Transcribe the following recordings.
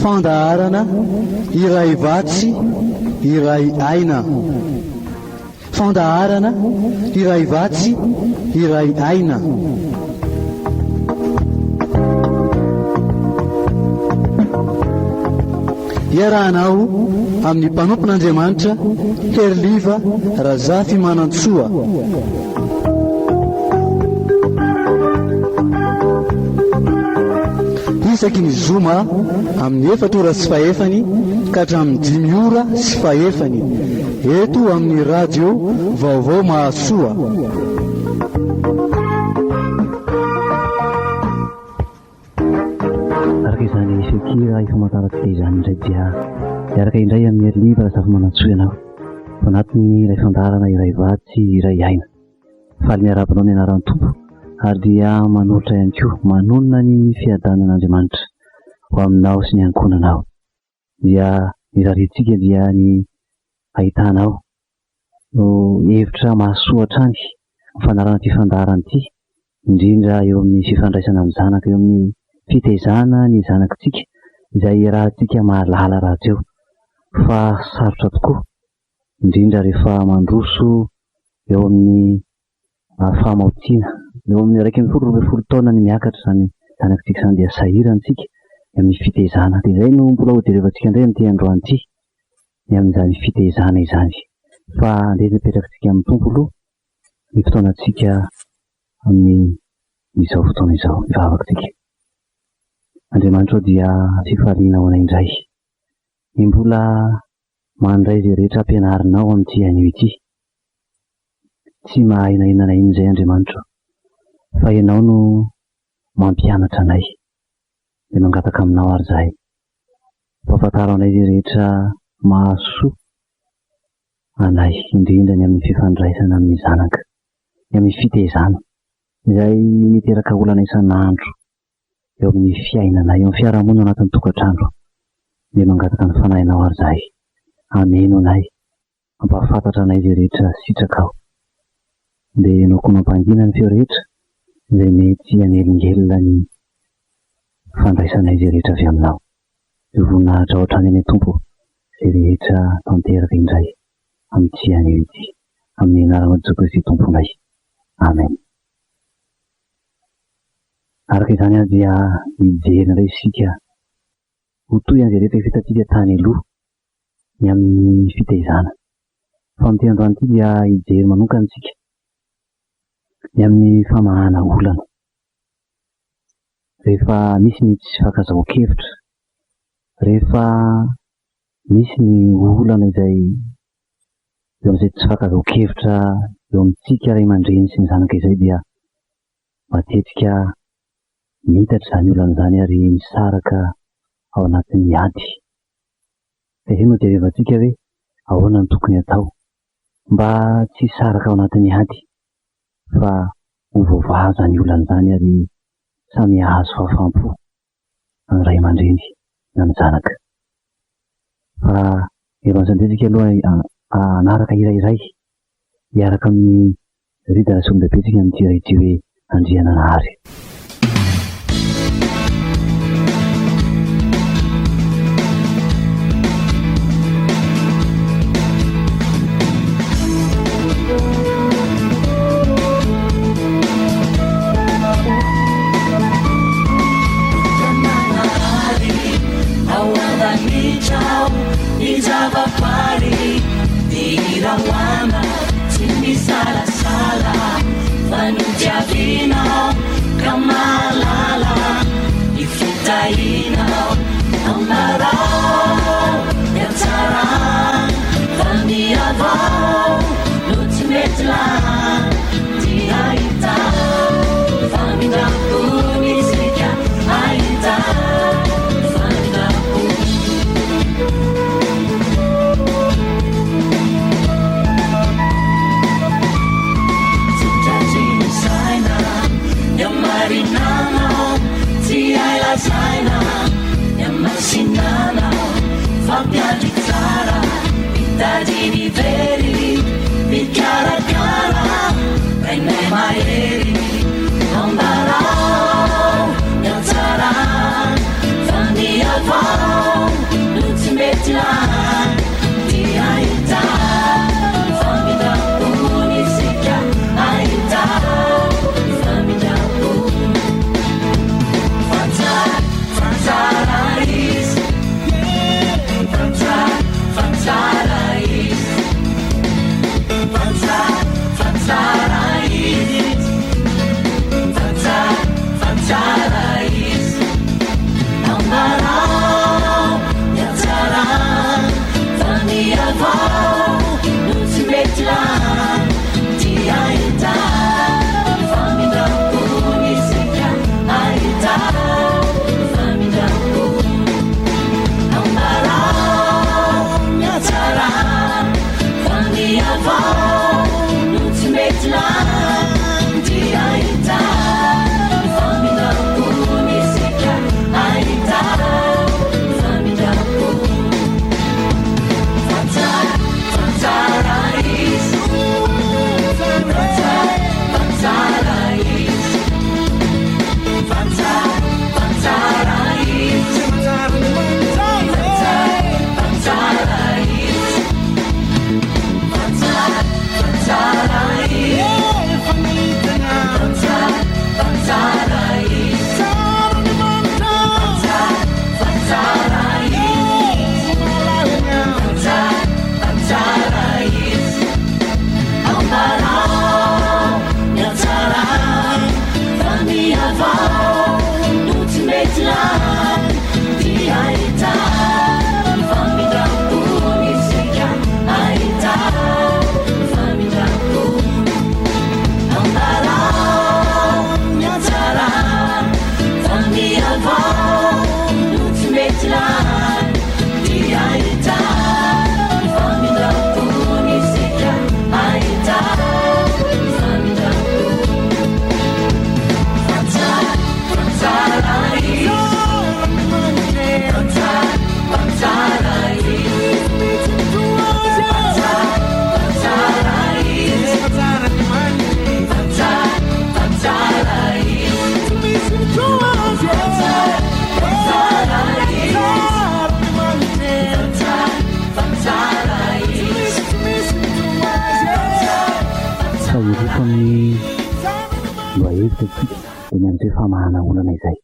Fandaharana iray vatsy iray aina. Fandaharana iray vatsy iray aina. Iarahanao amin'ny mpanompon'Andriamanitra Heriliva Razafy Manantsoa. Isaky ny zoma amin'ny 4 ora sy fahefany ka hatramin'ny 5 ora sy fahefany eto amin'ny radio vaovao Mahasoa. Araka izany fekira ifamantarantsika izany indray dia miaraka indray amin'ny Heriliva Razafy Manantsoa ianao fanatiny ilay fandaharana iray vatsy iray aina. Faly miarabinao ny anaran'ny Tompo ary dia manolotra ihany koa manonona ny fiadanan'Andriamanitra ho aminao sy ny ankonanao. Dia ny rarintsika dia ny ahitanao hevitra mahasoatra any fanarana ity fandaharana ity, indrindra eo amin'ny fifandraisana amin'ny zanaka, eo amin'ny fitaizana ny zanakitsika izay rahantsika mahalala rahateo fa sarotra tokoa, indrindra rehefa mandroso eo amin'ny fahamautiana, eo amin'ny 120 taona ny miakatra izany zanakitsika izany dia sahirantsika amin'ny fitaizana. Dia izay no mbola hojerevantsika indray amin'ity androany ity, ny amin'izany fitaizana izany, fa andeha mipetrakantsika amin'ny Tompo aloha ny fotoanantsika amin'izao fotoana izao mivavakantsika. Andriamanitra dia fifaliana ho anay indray, ny mbola mandray izay rehetra ampianarinao amin'ity anio ity. Tsy mahainainana in'izay Andriamanitra, fa ianao no mampianatra anay dia mangataka aminao ary zahay. Pahafantarao anay izay rehetra mahasoa anay, indrindra ny amin'ny fifandraisana amin'ny zanaka, ny amin'ny fitaizana izay miteraka olana isan'andro eo amin'ny fiainana, eo amin'ny fiarahamonina anatin'ny tokantrano. Dia mangataka ny fanahinao ary zahay, ameno anay, ampahafantatra anay izay rehetra sitrakao. Dia ianao koa mampangina ny feo rehetra izay mety hanelingelina ny fandraisana izay rehetra avy aminao. Io voninahitra ao hatrany any Tompo izay rehetra tanteraka indray amin'ity anio ity, amin'ny anaran'i Jesoa Kristy Tomponay. Amen. Araka izany aho dia mijery indray isika ho toy an'izay rehetra fitatsika tany aloha ny amin'ny fitaizana. Fa amin'ity androany ity dia hijery manokana antsika ny amin'ny famahana olana. Rehefa misy ny tsy fankazahon-kevitra, rehefa misy ny olana izay eo amin'izay tsy fankazahon-kevitra eo amintsika ray aman-dreny sy ny zanaka izay, dia matetika mitatra izany olana izany ary misaraka ao anatin'ny ady. Dia izay no jerevantsika hoe ahoana ny tokony atao mba tsy hisaraka ao anatin'ny ady, fa ho voavaza ny olana izany ary samy ahazo fahafampo ny ray aman-dreny na ny zanaka. Fa eron'izany aloha anaraka irairay hiaraka amin'ny ridana sy olon-betsika amin'ity iray ity hoe andriana nahary. Lawama, sini sala sala, vanujavino, kamalala, ifutaino, amarao, yatsara, vaniavao, lutimetla, diaita, vanidapuni sika, aita, vanidapuni. hevitra tsika dia ny amin'izay famahana olana izay.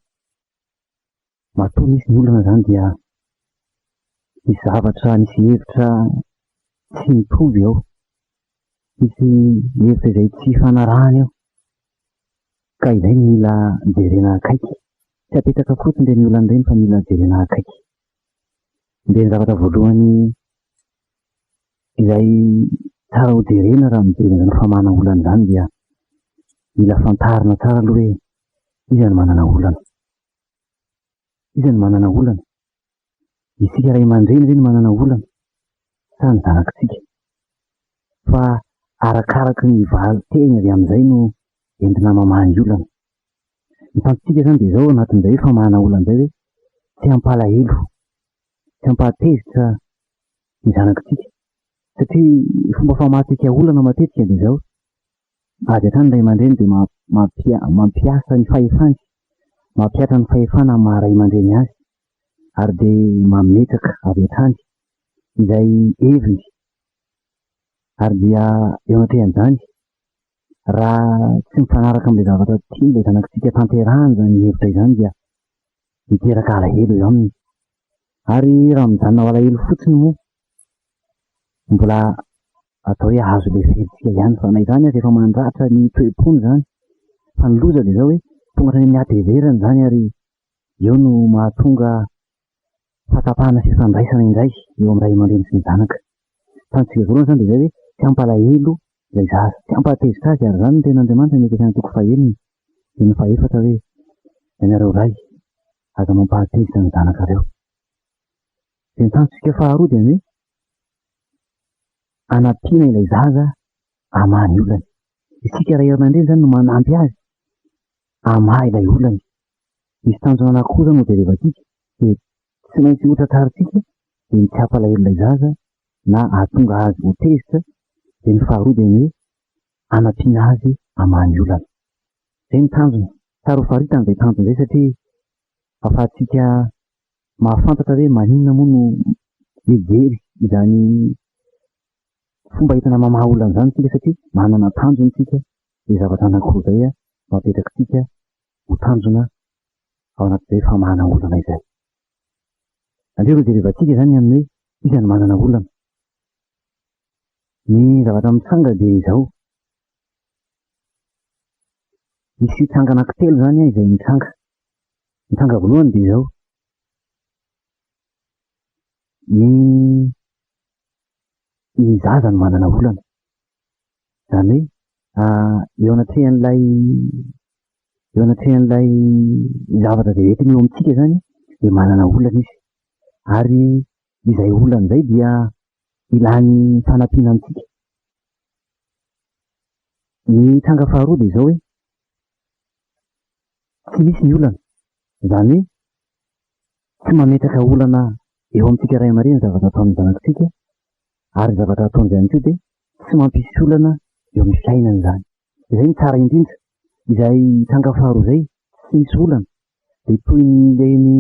Matoa misy ny olana zany dia misy zavatra, misy hevitra tsy mitovy ao, misy hevitra izay tsy fanarahany ao, ka izay mila jerena akaiky. Tsy apetraka fotsiny ireny olana ireny fa mila jerena akaiky. Dia ny zavatra voalohany izay tsara ho jerena raha mijery izany famahana olana izany dia mila fantarina tsara aloha hoe iza ny manana olana. Iza ny manana olana? Isika ray aman-dreny ve ny manana olana sa ny zanakitsika? Fa arakaraky ny valiteny avy amin'izay no entina mamaha ny olana. Ny tantsika zany dia izao anatin'izay famahana olana izay hoe tsy hampalahelo, tsy hampahatezitra ny zanakitsika. Satria fomba famahantsika olana matetika dia izao, azy hatrany ray aman-dreny dia mampiasa ny fahefany, mampiatra ny fahefana amin'ny maha ray aman-dreny azy, ary dia mametraka avy hatrany izay heviny. Ary dia eo atehan'izany, raha tsy mifanaraka amin'ilay zavatra tian'ilay zanakitsika tanterahany izany hevitra izany dia miteraka alahelo eo aminy. Ary raha mijanona ao alahelo fotsiny moa, mbola atao hoe azo ilay felintsika ihany, fa na izany aza efa mandratra ny toe-pony izany. Fa ny loza dia izao hoe tonga hatrany amin'ny hateverana izany, ary eo no mahatonga fahatapahana sy fifandraisana indray eo amin'ny ray aman-dreny sy ny zanaka. Tantsika voalohany izany dia izay hoe tsy hampalahelo ilay zaza, tsy hampahatezitra azy, ary izany ny tenin'Andriamanitra ny ekasany toko faheniny dia ny fahefatra hoe ianareo ray aza mampahatezitra ny zanakareo. Dia ny tantsika faharoa dia hoe anampiana ilay zaza hamaha ny olany. Isika ray aman-dreny zany no manampy azy hamaha ilay olany. Misy tanjona anankiroa zany ho jerevantsika, dia tsy maintsy ohatra tsaratsika dia ny tsy hampalahelo ilay zaza na ahatonga azy ho tezitra. Dia ny faharoa dia ny hoe anampiana azy hamaha ny olana. Izay ny tanjona. Tsara ho faritana izay tanjona izay satria ahafahantsika mahafantatra hoe maninona moa no mijery izany fomba entina mamaha olana izany tsika, satria manana tanjona tsika dia zavatra anankiroa izay mapetraka tsika ho tanjona ao anatin'izay famahana olana izay. Andreo no jerevantsika izany amin'ny hoe iza ny manana olana. Ny zavatra mitsanga dia izao. Misy tsanga anankitelo izany izay mitsanga. Ny tsanga voalohany dia izao. Ny zaza no manana olana. Izany hoe eo anatrehan'ilay zavatra izay entiny eo amintsika izany dia manana olana izy. Ary izay olana izay dia ilany fanampiana amintsika. Ny tsanga faharoa dia izao hoe tsy misy ny olana. Izany hoe tsy mametraka olana eo amintsika ray aman-dreny zavatra ataon'ny zanakitsika, ary zavatra ataon'izay ihany koa dia tsy mampisy olana eo amin'ny fiainana izany. Izay ny tsara indrindra. Izay tsanga faharoa izay tsy misy olana dia toy ny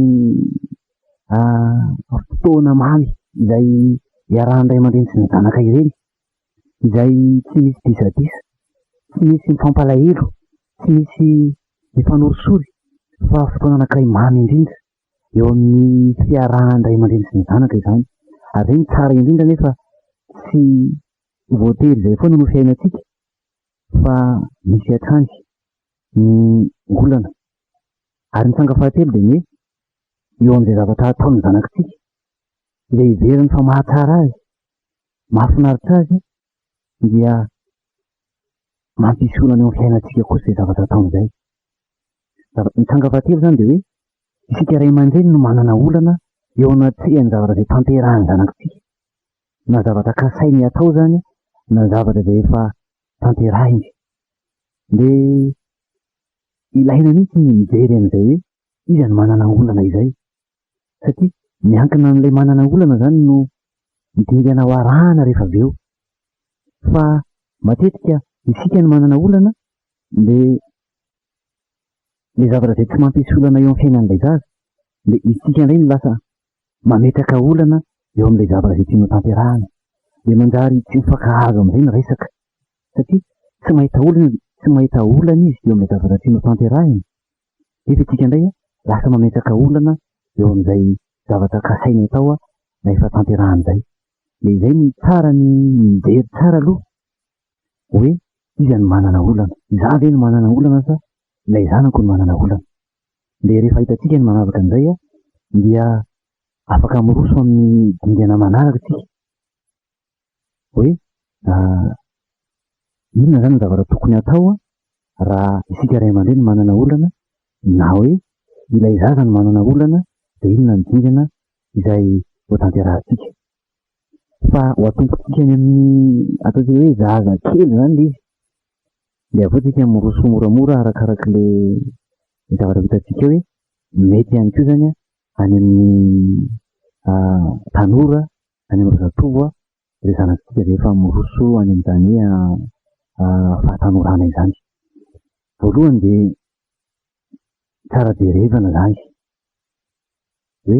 fotoana mamy izay iarahan'ny ray aman-dreny sy ny zanaka ireny, izay tsy misy disadisa, tsy misy mifampalahelo, tsy misy mifanorosory, fa fotoana anankiray mamy indrindra eo amin'ny fiarahan'ny ray aman-dreny sy ny zanaka izany. Ary izay ny tsara indrindra nefa tsy voatery izay foana no fiainantsika, fa misy hatrany ny olana. Ary ny tsanga fahatelo dia ny eo amin'izay zavatra ataon'ny zanakitsika izay iveriny fa mahatsara azy, mahafinaritra azy, dia mampisy olana eo amin'ny fiainantsika kosa izay zavatra ataon'izay. Ny tsanga fahatelo izany dia hoe isika ray aman-dreny no manana olana eo anatrehan'ny zavatra izay tanterahany zanakitsika, na zavatra kasainy atao izany, na zavatra izay efa tanterahiny. Dia ilaina mihitsy ny mijery an'izay hoe iza ny manana olana izay, satria miankina amin'ilay manana olana izany no midingana ho arahana rehefa avy eo. Fa matetika isika ny manana olana dia ilay zavatra izay tsy mampisy olana eo amin'ny fiainan'ilay zaza, dia isika indray no lasa mametraka olana eo amin'ilay zavatra izay tianao tanterahana. Dia manjary tsy mifankahazo amin'izay ny resaka, satria tsy tsy mahita olana izy eo amin'ilay zavatra tianao tanterahiny. Nefa itsika indray lasa mametraka olana eo amin'izay zavatra kasainy atao rehefa tanterahan'izay. Dia izay ny tsara ny mijery tsara aloha hoe iza ny manana olana, izaho ve ny manana olana sa ilay zanako ny manana olana. Dia rehefa hitantsika ny manavaka an'izay dia afaka miroso amin'ny dingana manaraka tsika hoe inona zany ny zavatra tokony atao raha isika ray aman-dreny manana olana, na hoe ilay zaza ny manana olana dia inona ny dingana izay ho tanterahantsika. Fa ho atompotsika any amin'ny ataontsika hoe zaza kely zany ilay izy, dia avotsika miroso moramora arakarak'ilay zavatra vitantsika hoe mety ihany koa zany any amin'ny tanora, any amin'ny zatovo ilay zanatsika rehefa miroso any amin'izany fahatanorana izany. Voalohany dia tsara jerevana zany hoe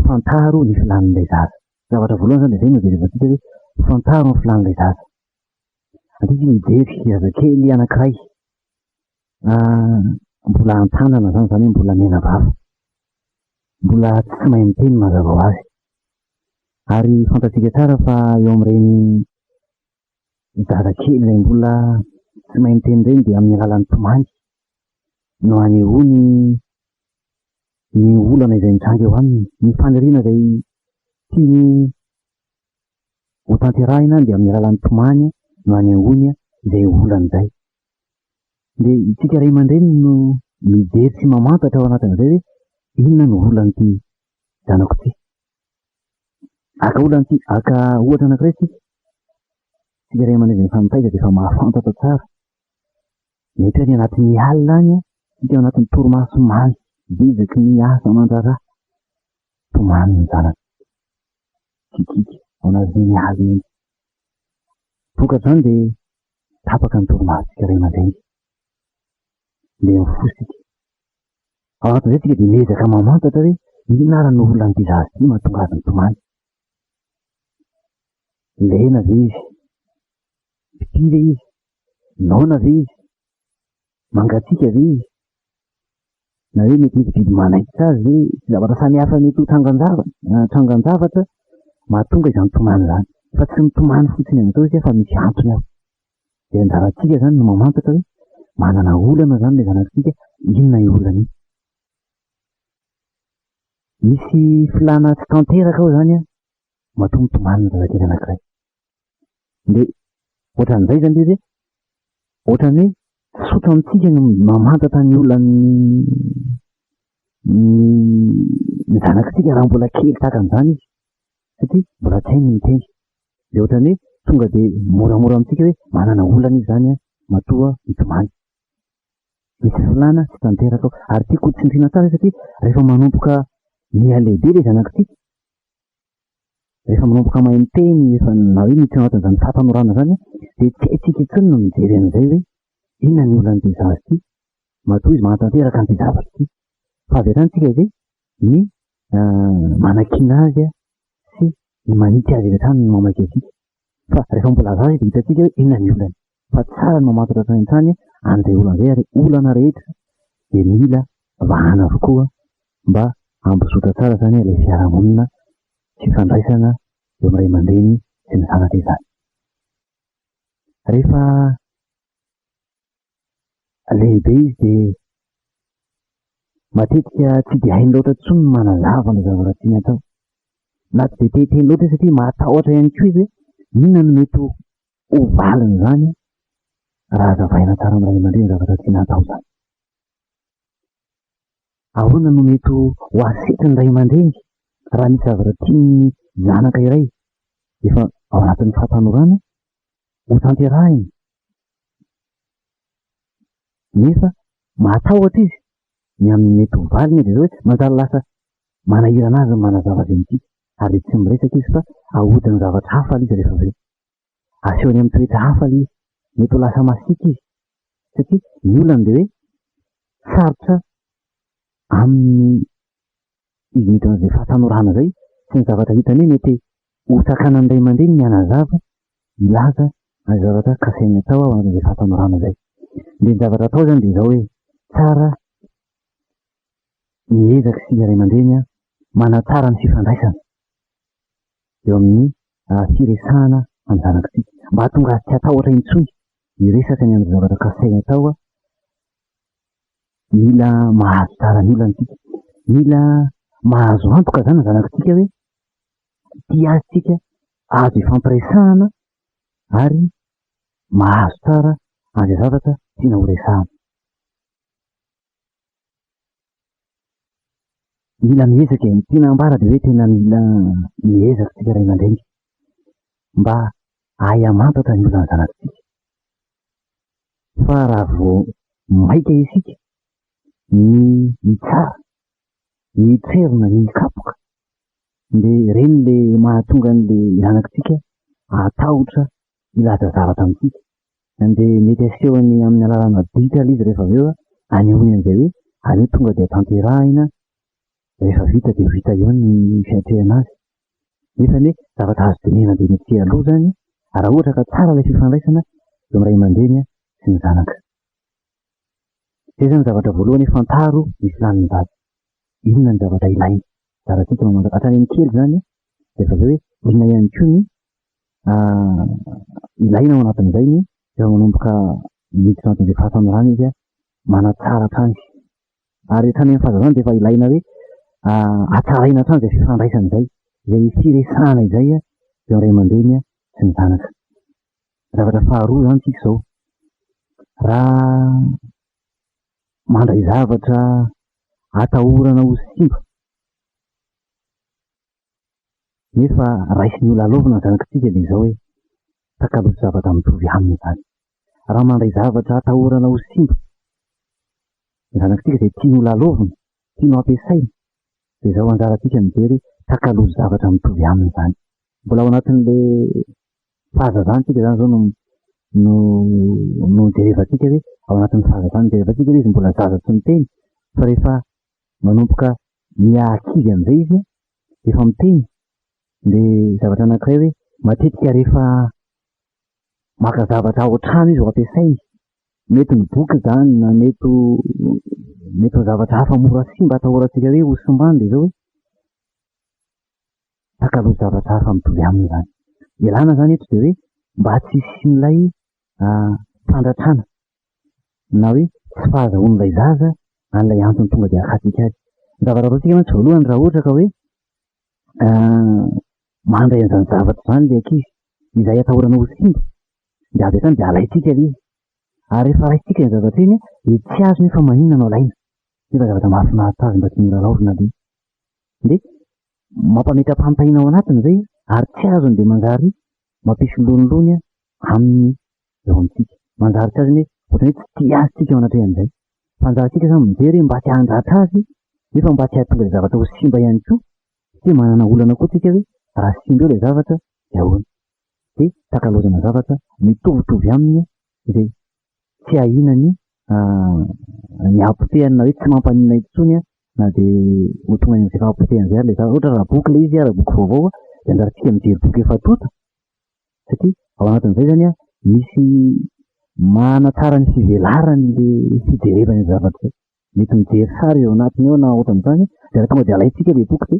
fantaro ny filan'ilay zaza. Zavatra voalohany zany dia izay no jerevantsika hoe fantaro ny filan'ilay zaza. Antsika mijery zazakely anankiray mbola an-tanana zany hoe mbola mena vava, mbola tsy mahay miteny mazava ho azy, ary fantatsika tsara fa eo amin'ireny zazakely izay mbola tsy mahay miteny ireny dia amin'ny alalan'ny tomany no anehoany ny olana izay mitranga eo aminy, ny faniriana izay tiany ho tanterahina dia amin'ny alalan'ny tomany no anehoany izay olana izay. Dia itsika ray aman-dreny no mijery sy mamantatra ao anatin'izay hoe inona no olan'ity zanako ity. Aka olan'ity, aka ohatra anankiray tsika ray aman-dreny izay mifamitaika dia efa mahafantatra tsara. Mety hoe any anatin'ny alina any tsika anatin'ny torimaso mamy bijaky ny asa aman-draharaha tomany ny zanaka kikika ao anatin'ny alina iny. Vokatra izany dia tapaka ny torimaso tsika ray aman-dreny dia mifosika. Ao anatin'izay tsika dia miezaka mamantatra hoe inona ary no olan'ity zaza ity mahatonga azy nitomany. Lena ve izy? Pity ve izy? Naona ve izy? Mangatsiaka ve izy? Na hoe mety biby manaikitra azy ve? Tsy zavatra samihafa mety ho trangan-javatra mahatonga izany tomany izany. Fa tsy mitomany fotsiny amin'izao izy fa misy antony ao. Dia anjarantsika zany no mamantatra hoe manana olana zany ilay zanatsika, inona io olana io. Misy filana tsy tanteraka ao zany mahatonga tomany ny zazakely anankiray. Dia ohatran'izay zany ilay hoe ohatran'ny hoe sotra amintsika no mamantatra ny olan'ny zanakitsika raha mbola kely tahaka an'izany izy, satria mbola tsy hainy miteny. Dia ohatran'ny hoe tonga dia moramora amintsika hoe manana olana izy zany matoa mitomany. Misy filana tsy tanteraka ao, ary tiako tsindriana tsara satria rehefa manomboka miha lehibe ilay zanakitsika, rehefa manomboka mahay miteny, efa na hoe miditra ao anatin'izany fahatanorana zany dia tsy haitsika intsony no mijery an'izay hoe inona ny olan'ity zaza ity, matoa izy manatanteraka an'ity zavatra ity. Fa avy hatrany tsika izay ny manakina azy sy ny manity azy hatrany ny mamaky atsika. Fa rehefa mbola zaza dia hitantsika hoe inona ny olany. Fa tsara ny mamantatra hatrany an'izay olana izay, ary olana rehetra dia mila vahana avokoa mba hampizotra tsara zany ilay fiarahamonina sy fandraisana eo amin'ny ray aman-dreny sy ny zanaka izany. Rehefa lehibe izy dia matetika tsy dia hainy loatra intsony ny manazava ny zavatra tiany atao, na tsy dia teteny loatra satria matahotra ihany koa izy hoe inona no mety ho valiny zany raha azavaina tsara amin'ny ray aman-dreny zavatra tiany atao zany. Ahoana no mety ho asetry ny ray aman-dreny raha misy zavatra tiany zanaka iray efa ao anatin'ny fahatanorana ho tanterahiny, nefa matahotra izy ny amin'ny mety ho valiny dia hoe manjary lasa manahirana azy manazava izay mity, ary tsy miresaka izy fa ahodiny zavatra hafa izy rehefa avy eo, asehony amin'ny toetra hafa izy, mety ho lasa masiaka izy, satria ny olana dia hoe sarotra amin'ny izy miditra an'izay fahatanorana izay sy ny zavatra hitany hoe mety ho sakanan'ny ray aman-dreny ny hanazava, ilaza azy zavatra kasainy atao ao an'izay fahatamorana zay. De ny zavatra atao zany de zao hoe tsara miezaka sy iray aman-dreny manatsara ny fifandraisana eo amin'ny firesahana amin'ny zanakitsika mba hahatonga azy tsy atahotra intsony iresaka ny amin'ny zavatra kasainy atao mila mahazo tsara ny olana tsika, mila mahazo antoka zany ny zanakitsika hoe tia azy tsika, azo ifampiresahana ary mahazo tsara an'izay zavatra tiana ho resahana. Mila miezaka ny tiana ambara de hoe tena mila miezaka tsika ray aman-dreny mba hay amantatra ny olana zanakitsika. Fa raha vao maika isika ny tsara, ny tserina, ny kapoka, de reny le mahatonga an'le zanakitsika atahotra ilaza zavatra amintsika. De mety asehony amin'ny alalana dita izy rehefa avy eo anehoany an'izay hoe aleo tonga de tanterahina, rehefa vita de vita eo ny fiatrehana azy. Nefa hoe zavatra azo tenena de mety aloha zany raha ohatra ka tsara ilay fifandraisana eo ray aman-dreny sy ny zanaka. Zay zany zavatra voalohany fantaro ny filan'ny vady. Inona ny zavatra ilainy? Zaratsika mamantatra hatrany amin'ny kely zany rehefa avy hoe inona ihany koa ny ilaina ao anatin'izay ny rehefa manomboka miditra anatin'izay fahatamorana izy manatsara hatrany. Ary hatrany amin'ny fahazazana de efa ilaina hoe atsaraina hatrany izay fifandraisana izay, izay firesahana izay eo ray aman-dreny sy ny zanaka. Zavatra faharoa zany tsika zao, raha mandray zavatra atahorana ho simba nefa raisin'ny olona alovina ny zanakitsika de zao hoe takaloto zavatra mitovy aminy zany. Raha mandray zavatra atahorana ho simba ny zanakitsika de tian'olona alovina, tianao ampiasaina de zao anjaratsika mijery takaloto zavatra mitovy aminy zany. Mbola ao anatin'le fahazazantsika zany zao no jerevantsika hoe ao anatin'ny fahazazana jerevantsika hoe izy mbola zaza tsy miteny, fa rehefa manomboka miakizy amin'izay izy efa miteny. De zavatra anankiray hoe matetika rehefa maka zavatra ao an-trano izy ho ampiasainy, mety ny boky zany na mety ho zavatra hafa mora simba atahorantsika hoe ho sombany de zao hoe takaloto zavatra hafa mitovy aminy zany. Ilana zany eto de hoe mba tsy hisian'ilay fandratrana na hoe tsy fahazahoan'ilay zaza an'ilay antony tonga de akatsika azy. Ny zavatra ataotsika mantsy voalohany raha ohatra ka hoe mandray an'izany zavatra zany le ankizy izay atahorana ho simba de avy hatrany de alaitsika le izy. Ary rehefa raisitsika ny zavatra iny de tsy azo nefa maninona no alaina, nefa zavatra mahafinaritra azy mba tsy mora laorina le. De mampamety ampampahina ao anatiny zay ary tsy azony de manjary mampisy lonolony amin'ny eo amintsika. Manjary tsy azony ohatrany hoe tsy tia azy tsika ao anatrehan'izay. Fanjarintsika zany mijery mba tsy handratra azy nefa mba tsy hahatonga zavatra ho simba ihany koa. Tsy manana olana koa tsika hoe raha simba eo le zavatra de ahoana. De takalozana zavatra mitovitovy aminy izay tsy ahinany ny ampotehany na hoe tsy mampanina intsony na de ho tonga amin'izay fahampotehany ary le zavatra. Ohatra raha boky le izy raha boky vaovao de anjarantsika mijery boky efa tota satria ao anatin'izay zany misy manatsara ny fivelarany le fijerevany ny zavatra. Mety mijery sary eo anatiny eo na ohatran'izany de raha tonga de alaitsika le boky de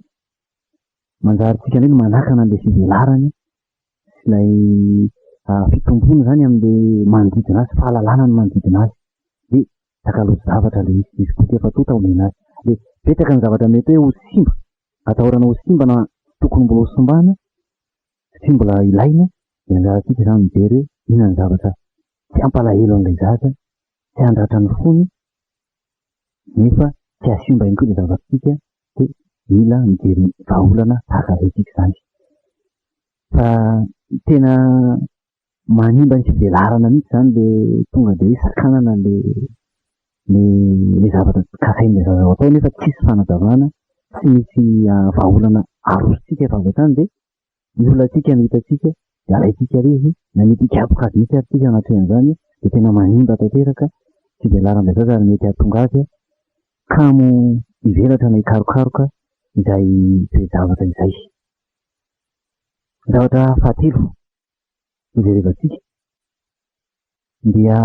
manjaritsika ny manakana an'le fivelarany sy ilay fitombony zany amin'le manodidina azy, fahalalana ny manodidina azy. De takaloto zavatra le izy boky efa tota omena azy. De betaka ny zavatra mety hoe ho simba, atahorana ho simba na tokony mbola ho sombana sy mbola ilaina de anjaratsika zany mijery hoe inona ny zavatra tsy ampalahelo an'ilay zaza, tsy handratra ny fony nefa tsy hasimba ihany koa le zavatsika de mila mijery vahaolana tahaka izay zany. Fa tena manimba ny fivelarana mihitsy zany le tonga de hoe sakanana le zavatra kasain'le zaza ao atao nefa tsisy fanazavana, tsy misy vahaolana arositsika efa avy hatrany de ny olanatsika ny hitatsika de alaitsika le izy na mety hikapoka azy mihitsy ary tsika anatrehan'izany de tena manimba tanteraka fivelaran'le zaza ary mety hahatonga azy kamo hivelatra na hikarokaroka izay toe-javatra izay. Zavatra fahatelo ijerevantsika dia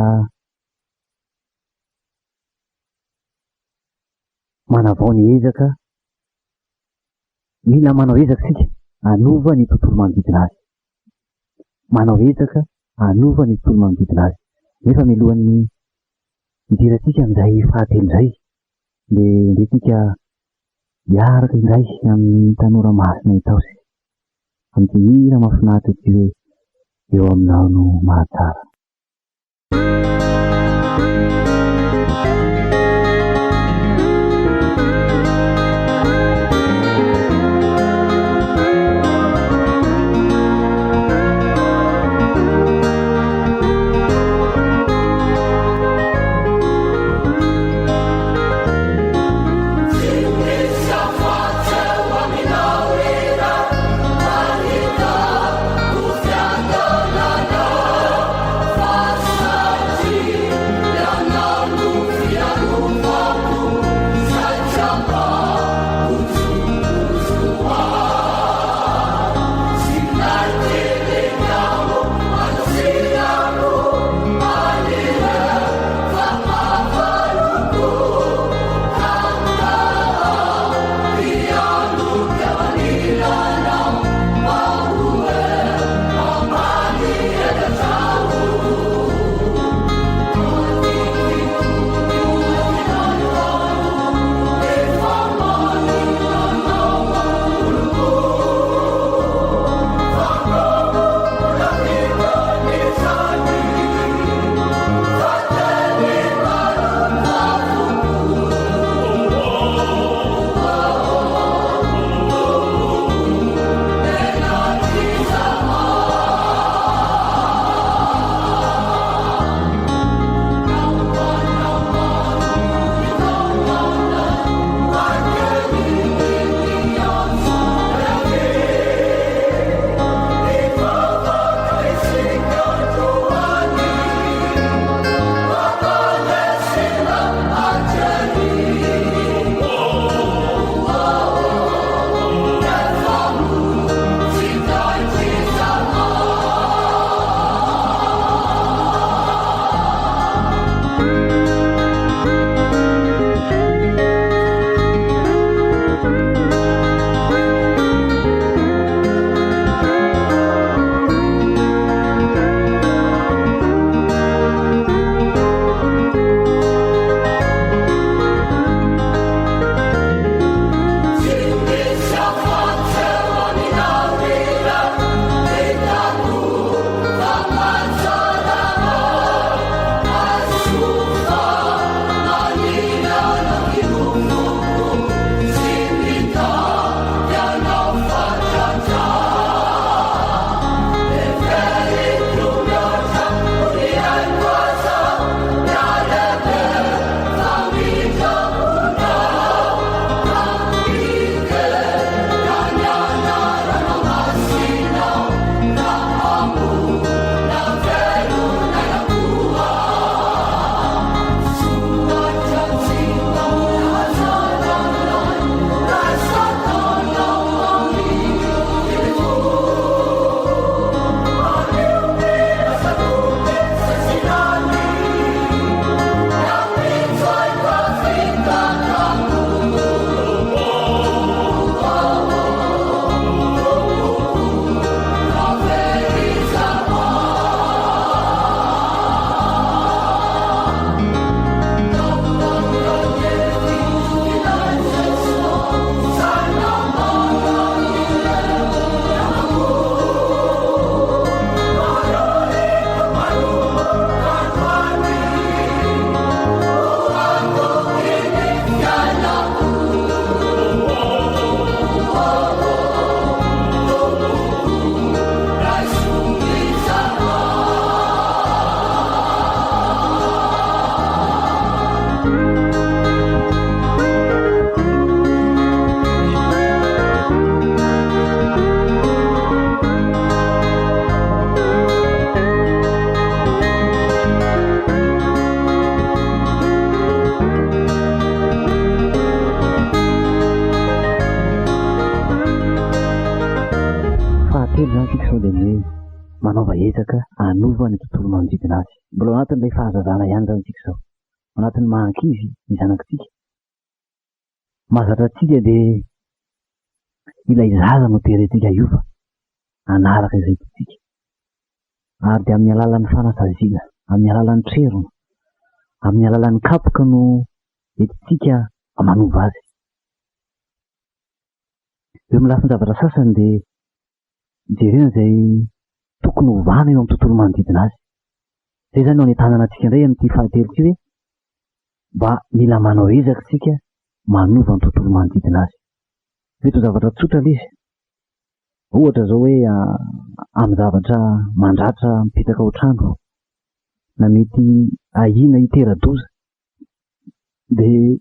manavao ny ezaka, mila manao ezaka sika anova ny tontolo manodidina azy, manao ezaka anova ny tontolo manodidina azy. Nefa milohan'ny idiratsika amin'izay fahatelo izay le tsika hiaraka indray amin'ny tanora masina itaosy amin'ity hira mahafinaritra ity hoe eo aminao no mahatsara. manaova etsaka anova ny tontolo manodidina azy. Mbola anatin'ilay fahazazana ihany zany tsika zao, anatin'ny mahankizy ny zanakitsika. Mahazatra atsika dia ilay zaza no terentsika iova anaraka izay tsika, ary dia amin'ny alalan'ny fanasaziana, amin'ny alalan'ny trerona, amin'ny alalan'ny kapoka no entitsika manova azy. Eo amin'ny lafiny zavatra sasany dia jerena izay tokony hovana eo amin'ny tontolo manodidina azy. Izay zany no anentanana antsika indray amin'ity fahatelo ity hoe mba mila manao ezaka tsika manova ny tontolo manodidina azy. Reto zavatra tsotra izy. Ohatra zao hoe amin'ny zavatra mandratra mipetaka ao trano, na mety ahina hitera-doza, dia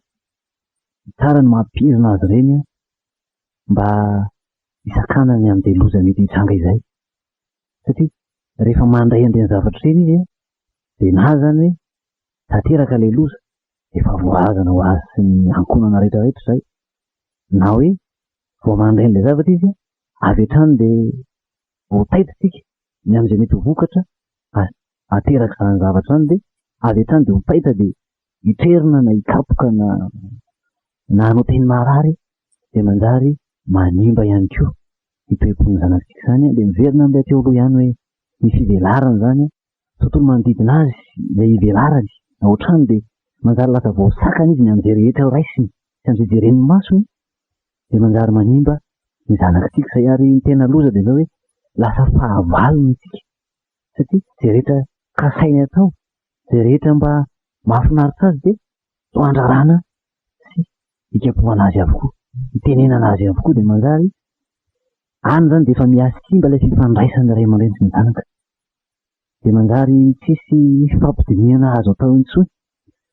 tsara ny mampirina azy ireny mba hisakanany amin'izay loza mety hitranga izay. Satria rehefa mandray an'ireny zavatra ireny izy dia na zany hoe tanteraka ilay loza, efa voazana ho azy sy ny ankonana rehetrarehetra izay. Na hoe vao mandray an'ilay zavatra izy avy hatrany dia ho taitsitsika ny amin'izay mety ho vokatra ateraka izany zavatra izany, dia avy hatrany dia ho taitra dia hitrerina na hikapoka na hanao teny marary, dia manjary manimba ihany koa hitoepon'ny zanakitsika izany. Dia miverina amin'ilay teo aloha ihany hoe ny fivelarana izany, tontolo manodidina azy ilay hivelarany na ohatrany dia manjary lasa voasakana izy ny amin'izay rehetra ho raisiny sy amin'izay jeren'ny masony, dia manjary manimba ny zanakitsika izay. Ary ny tena loza dia zao hoe lasa fahavalony tsika, satria izay rehetra kasainy atao, izay rehetra mba mahafinaritra azy dia so andrarana sy hikapohana azy avokoa, hitenenana azy avokoa, dia manjary any zany dia efa miasikimba ilay fifandraisana iray aman-dreny sy ny zanaka, dia manjary tsisy fampidinihana azo atao intsony,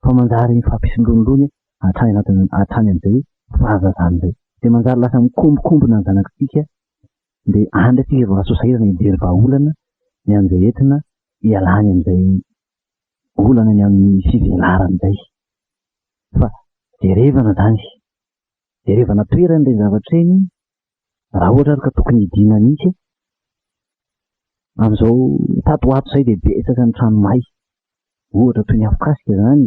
fa manjary mifampisolonilony hatrany amin'izay fahazazana izay. Dia manjary lasa mikombokombona ny zanakitsika, dia andry atsika vao asaosahirana hijery vahaolana ny amin'izay entina hialany amin'izay olana ny amin'ny fivelarana izay. Fa jerevana zany, jerevana toerana ilay zavatra eny, raha ohatra ka tokony hidiana mihitsy amin'izao tatoato izay dia betsaka ny tranomay, ohatra toy ny afokasika izany,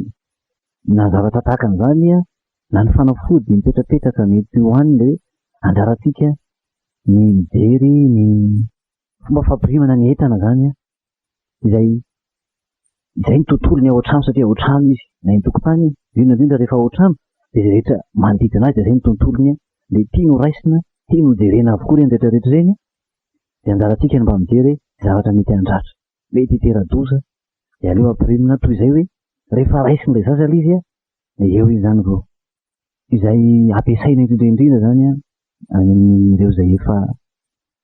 na zavatra tahaka an'izany na ny fanafody mipetrapetraka mety ho aniny, dia anjarantsika ny mijery ny fomba fampirimana ny entana zany izay ny tontolo ny ao an-trano, satria ao an-trano izy na ny tokotany indrindra rehefa ao an-trano dia izay rehetra manodidina azy dia izay ny tontolony, dia tiany ho raisina, tiany ho jerena avokoa ireny rehetrarehetra ireny. Dia anjarantsika ny mba mijery zavatra mety handratra, mety hitera-doza, dia aleo ampirimina toy izay hoe rehefa raisiny ilay zaza izy dia eo izy zany vao izay ampiasaina indrindra zany amin'ireo izay efa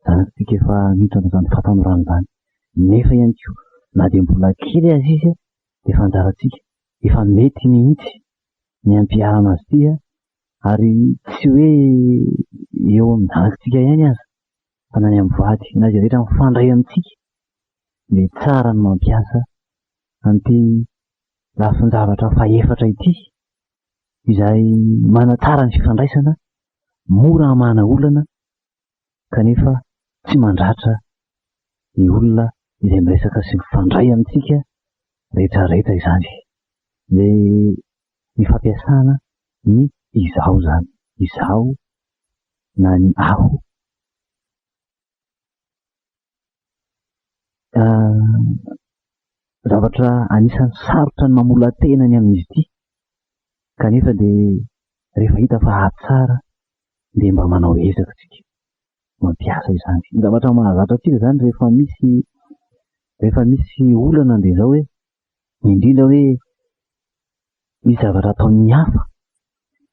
zanakitsika efa miditra amin'izany fahatanorana izany. Nefa ihany koa na dia mbola kely azy izy dia efa anjarantsika efa mety mihitsy ny ampiarana azy ity, ary tsy hoe eo amin'ny zanakitsika ihany aza, fa na ny amin'ny vady na izay rehetra mifandray amintsika dia tsara ny mampiasa an'ity lafin-javatra faefatra ity, izay manatsara ny fifandraisana, mora hamana olana, kanefa tsy mandratra ny olona izay miresaka sy mifandray amintsika rehetrarehetra izany. Dia ny fampiasana ny izao zany, izao na ny aho. Zavatra anisan'ny sarotra ny mamola-tena ny amin'izy ity, kanefa dia rehefa hita fa hatsara dia mba manao ezaka tsika mampiasa izany. Ny zavatra mahazatra atsika zany rehefa misy olana dia zao hoe indrindra hoe misy zavatra ataon'ny hafa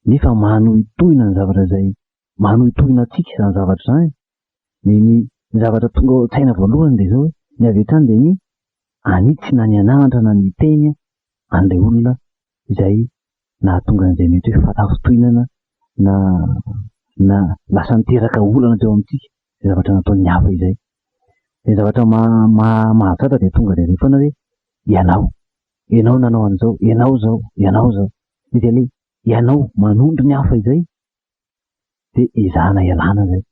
nefa manohitohina ny zavatra izay manohitohina atsika izany zavatra izany. Ny zavatra tonga ao an-tsaina voalohany dia zao hoe ny avy hatrany dia ny anitsy na ny anahatra na ny teny an'ilay olona izay nahatonga an'izay mety hoe fatafotohinana na lasa niteraka olana teo amintsika izay zavatra nataon'ny hafa izay. Dia zavatra mahazatra dia tonga dia rehefa hoe ianao nanao an'izao, ianao zao. Dia ilay ianao manondro ny hafa izay dia ezahana ialana izay,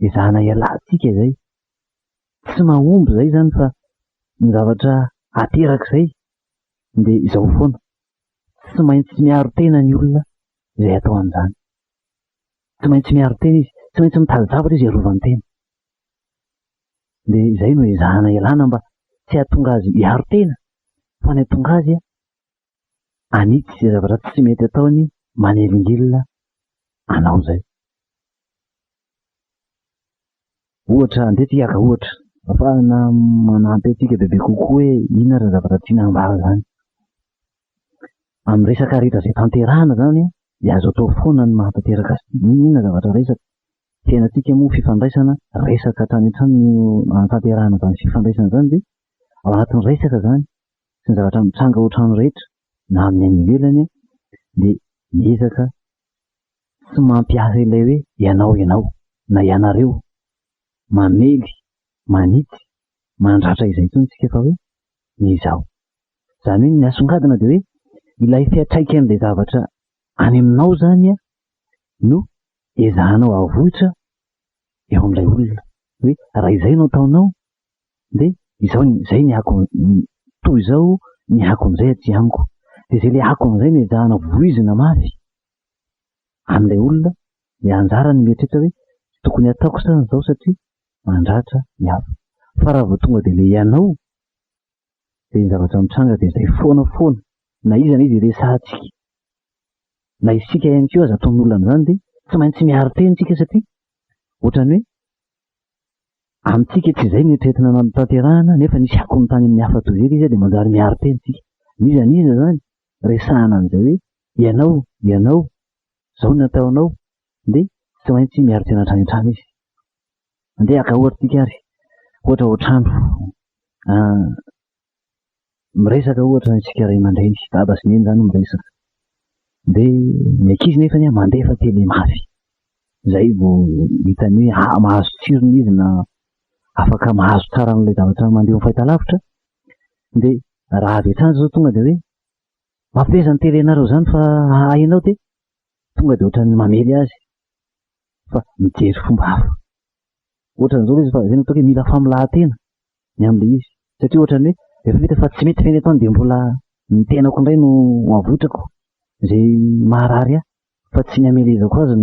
ezahana ialantsika izay, tsy mahomby zay zany fa ny zavatra aterak'izay dia izao foana, tsy maintsy miaro tena ny olona izay atao an'izany. Tsy maintsy miaro tena izy, tsy maintsy mitady zavatra izy iarovany tena. Dia izay no ezahana ialana mba tsy hahatonga azy hiaro tena, fa ny hahatonga azy anitsy izay zavatra tsy mety ataony manelingelina anao zay. Ohatra, andeha ka ohatra, afahana manampy antsika bebe kokoa hoe inona raha zavatra tiana hambara zany. Amin'ny resaka rehetra izay tanterahana zany dia azo atao foana ny mahatanteraka azy. Inona zavatra resaka fiainantsika moa fifandraisana resaka hatrany hatrany no tanterahana zany fifandraisana zany, dia ao anatin'ny resaka zany sy ny zavatra mitranga ohatrano rehetra na amin'ny any ivelany dia miezaka tsy mampiasa ilay hoe ianao na ianareo mamely, manitsy, mandratra izay intsony tsika fa hoe ny izao. Zany hoe ny asongadina dia hoe ilay fiatraikan'ilay zavatra any aminao zany no ezahanao avohitra eo amin'ilay olona. Hoe raha izay no ataonao dia izay ny ako, toy izao ny akon'izay aty amiko. Dia izay ilay akon'izay no ezahana voizina mafy amin'ilay olona, dia anjara ny mieritreritra hoe tokony ataoko sa izao satria mandratra ny hafa. Fa raha vao tonga dia ilay ianao dia ny zavatra mitranga dia izay foana na iza na izy iresahantsika na isika ihany koa aza ataon'ny olona amin'izany dia tsy maintsy miaro tena tsika satria ohatrany hoe amintsika tsy izay ny eritreretina tanterahana nefa nisy akony tany amin'ny hafa toy izay izy dia manjary miaro tena tsika. Niza niza zany resahana an'izay hoe ianao izao ny ataonao dia tsy maintsy miaro tena hatrany hatrany izy. Andeha ka ohatra tsika ary ohatra ohatrano miresaka ohatra isika ray aman-dreny dada sy neny zany miresaka dia ny ankizy nefa mandefa tele mafy zay vao hitany hoe mahazo tsirony izy na afaka mahazo tsara n'ilay zavatra mandeha amin'ny fahitalavitra, dia raha avy hatrany zao tonga dia hoe mampiasa ny telenareo zany fa hainao dia tonga dia ohatrany mamely azy fa mijery fomba hafa. Ohatran'izao izy fa izay natao hoe mila familahantena ny amin'ilay izy satria ohatrany hoe efa vita fa tsy mety feny ataony dia mbola ny tenako indray no avotrako izay maharary ahy fa tsy ny amelezako azy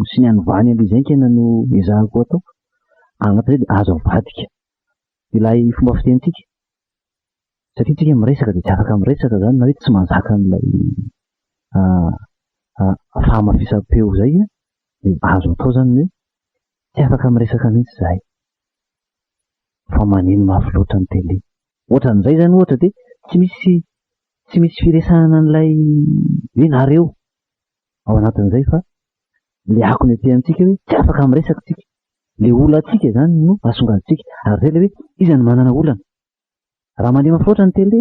sy ny anovany an'ilay kena no ezahako atao. Anatin'izay dia azo avadika ilay fomba fitenitsika satria tsika miresaka dia tsy afaka miresaka zany na hoe tsy manjaka n'ilay fahamafisam-peo zay dia azo atao zany hoe tsy afaka miresaka mihitsy zahay fa maneno mafy loatra ny tele. Ohatran'izay zany ohatra dia tsy misy firesahana n'ilay hoe nareo ao anatin'izay fa ilay akony aty amintsika hoe tsy afaka miresaka tsika. Ilay olantsika zany no asongadintsika ary zay ilay hoe iza ny manana olana. Raha mandeha mafiloatra ny tele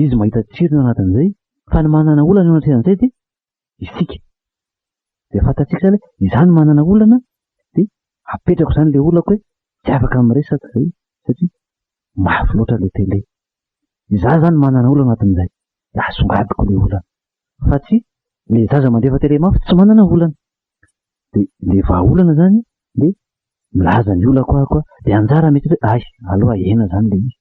izy mahita tsirony anatin'izay fa ny manana olana eo anatin'izay dia isika. Dia fantatsika zany hoe izany manana olana dia apetrako zany ilay olako hoe tsy afaka miresaka zay satria mafy loatra ilay tele. Izaho zany manana olana anatin'izay dia asongadiko ilay olana fa tsy ilay zaza mandefa tele mafy tsy manana olana. Dia ilay vahaolana zany dia milaza ny olako ako dia anjara mety hoe aloha ena zany ilay izy.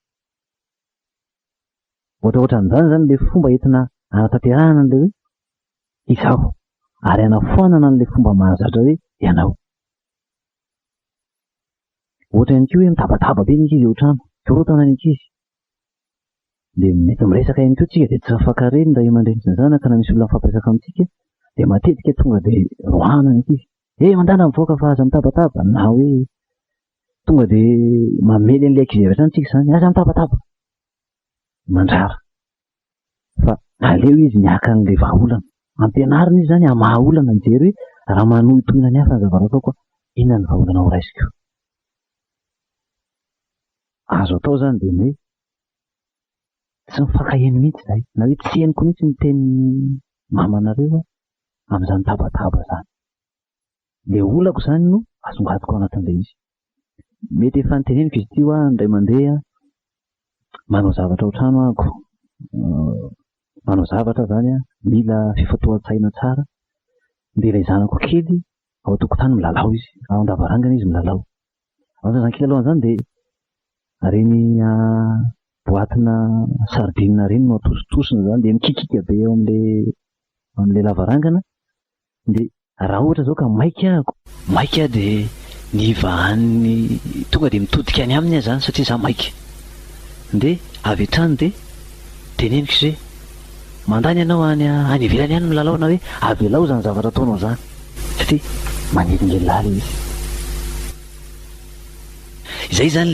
Ohatraohatran'izany zany ilay fomba entina anatanterahana an'ilay hoe izaho ary anafoanana an'ilay fomba mahazatra hoe ianao. Ohatra ihany koa hoe mitabataba be ny ankizy ao trano, korotana ny ankizy dia mety miresaka ihany koa tsika dia tsy afaka reny ray aman-dreny sy ny zanaka na misy olona mifampiresaka amintsika dia matetika tonga dia rohana ny ankizy. Mandana mivoaka fa aza mitabataba na hoe tonga dia mamely an'ilay ankizy avy hatrany tsika zany aza mitabataba mandrara. Fa aleo izy miaka an'ilay vahaolana, ampianarina izy zany hamaha olana mijery hoe raha manohitohina ny hafa ny zavatra ataoko inona ny vahaolana ho raisiko. Azo atao zany dia hoe tsy mifankaheno mihitsy zahay na hoe tsy henoko mihitsy ny teny mamanareo amin'izany tabataba zany. Ilay olako zany no asongadiko anatin'ilay izy. Mety efa niteneniko izy ity indray mandeha manao zavatra ao trano ako, manao zavatra zany mila fifatohan-tsaina tsara dia ilay zanako kely ao an-tokotany milalao izy, ao an-davarangana izy milalao. Ao an-jazakely alohan'izany dia reny boatina sardinina reny no atositosina zany de mikikika be eo am'le lavarangana. De raha ohatra zao ka maika de ny vahan'ny tonga de mitodika any aminy zany satria za maika. De avy hatrany de teneniko izay mandany ianao any ivelany any milalao na hoe avelao zany zavatra ataonao zany satria manelingelala izy. Izay zany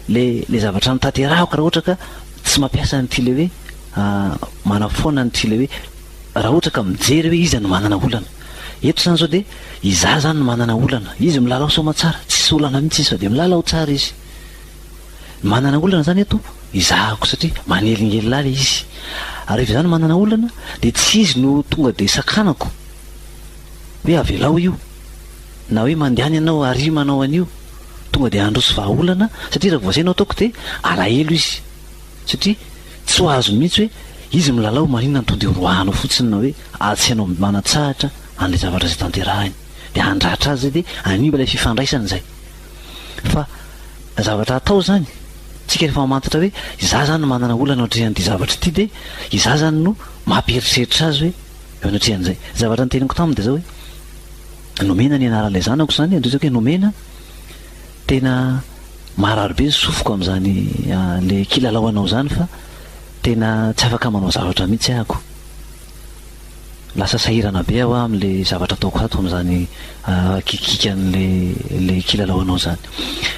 le zavatra mitaterahako raha ohatra ka tsy mampiasa nyty le hoe manafoana nyty le hoe raha ohatra ka mijery hoe izy no manana olana. Eto zany zao de iza zany no manana olana, izy milalao soma tsara, tsisy olana mihitsy izy fa de milalao tsara izy. Manana olana zany eto izahako satria manelingelala izy. Ary rehefa zany manana olana de tsy izy no tonga de sakanako hoe avelao io na hoe mandehany ianao ary manao an'io tonga de androso vahaolana satria raha voasainao ataoko de alahelo izy satria tsy ho azo mihitsy hoe izy milalao maninona ny tonde roahanao fotsiny na hoe tsy anao manatsahatra an'le zavatra zay tanterahany de andratra azy zay de animba ilay fifandraisany zay. Fa zavatra atao zany tsika rehefa mantatra hoe iza zany no manana olana ohatrean'ity zavatra ity de iza zany no mampieritreritra azy hoe eo anatrehan'izay. Zavatra ny teniko taminy de zao hoe nomena ny anaran'ilay zanako zany andretsaka hoe nomena tena marary be sofoko am'zany le kilalaoanao zany fa tena tsy afaka manao zavatra mihitsy ahako. Lasa sahirana be aho am'le zavatra ataoko ato am'zany kikikan'le kilalaoanao zany.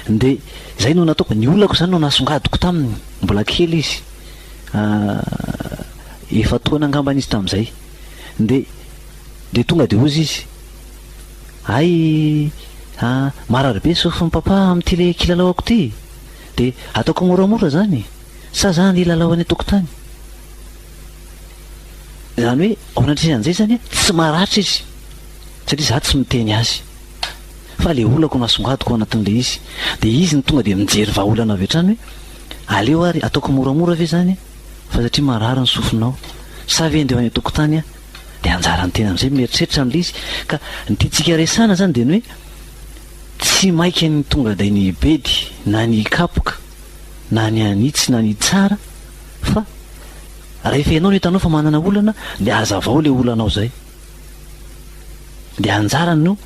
De zay no nataoko ny olako zany no nasongadiko taminy mbola kely izy efa toana angambany izy tam'izay de tonga de ozy izy ay marary be sofin'ny papa am'ty le kilalaoako ty de ataoko moramora zany sa zany ilalao any atokotany. Zany hoe ao anatrehan'izay zany tsy maratra izy satria za tsy miteny azy fa le olako nasongadiko anatin'le izy de izy ny tonga de mijery vahaolana avy hatrany hoe aleo ary ataoko moramora ve zany fa satria marary ny sofinao sa ve andeo any atokotany de anjara ny tena am'izay mieritreritra am'le izy. Ka ny tiatsika resana zany de ny hoe tsy maika ny tonga de ny bedy na ny kapoka na ny anitsy na ny tsara fa rehefa ianao no hitanao fa manana olana de azavao le olanao zay de anjara no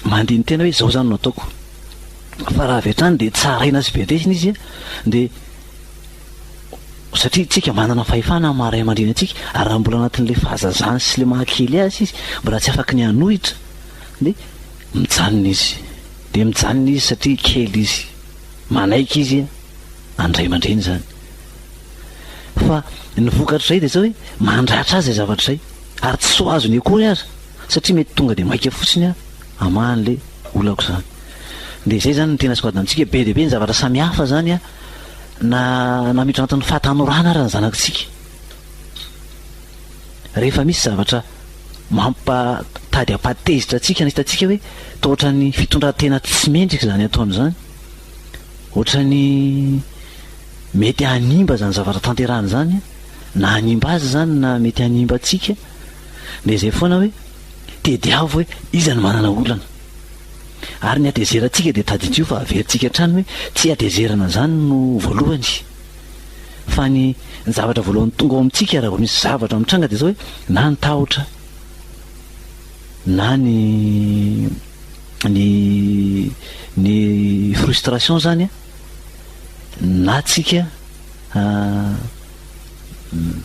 mandiny tena hoe zao zany no ataoko. Fa raha avy hatrany de tsaraina sy be desina izy de satria tsika manana fahefana maray aman-dreny atsika ary raha mbola anatin'le fahazazany sy le mahakely azy izy mbola tsy afaky ny anohitra de mijanona izy satria kely izy manaiky izy andray aman-dreny zany. Fa ny vokatra zay de zao hoe mandratra azy zavatra zay ary tsy so azo ny akory aza satria mety tonga de maika fotsiny aman'le olako zany. De zay zany ny tena sokadantsika be de be ny zavatra samihafa zany na miditra anatin'ny fahatanorana ary ny zanakitsika. Rehefa misy zavatra mampatady ampatezitra atsika na hitatsika hoe ta ohatran'ny fitondratena tsy mendrika zany atao am'zany ohatran'ny mety hanimba zany zavatra tanterahany zany na hanimba azy zany na mety hanimba atsika de zay foana hoe tediavo hoe iza ny manana olana ary ny atezeratsika de tadidio fa averintsika trany hoe tsy atezerana zany no voalohany fa ny zavatra voalohany tonga ao amitsika raha vao misy zavatra mitranga de zao hoe na ny tahotra na ny frustration zany na tsika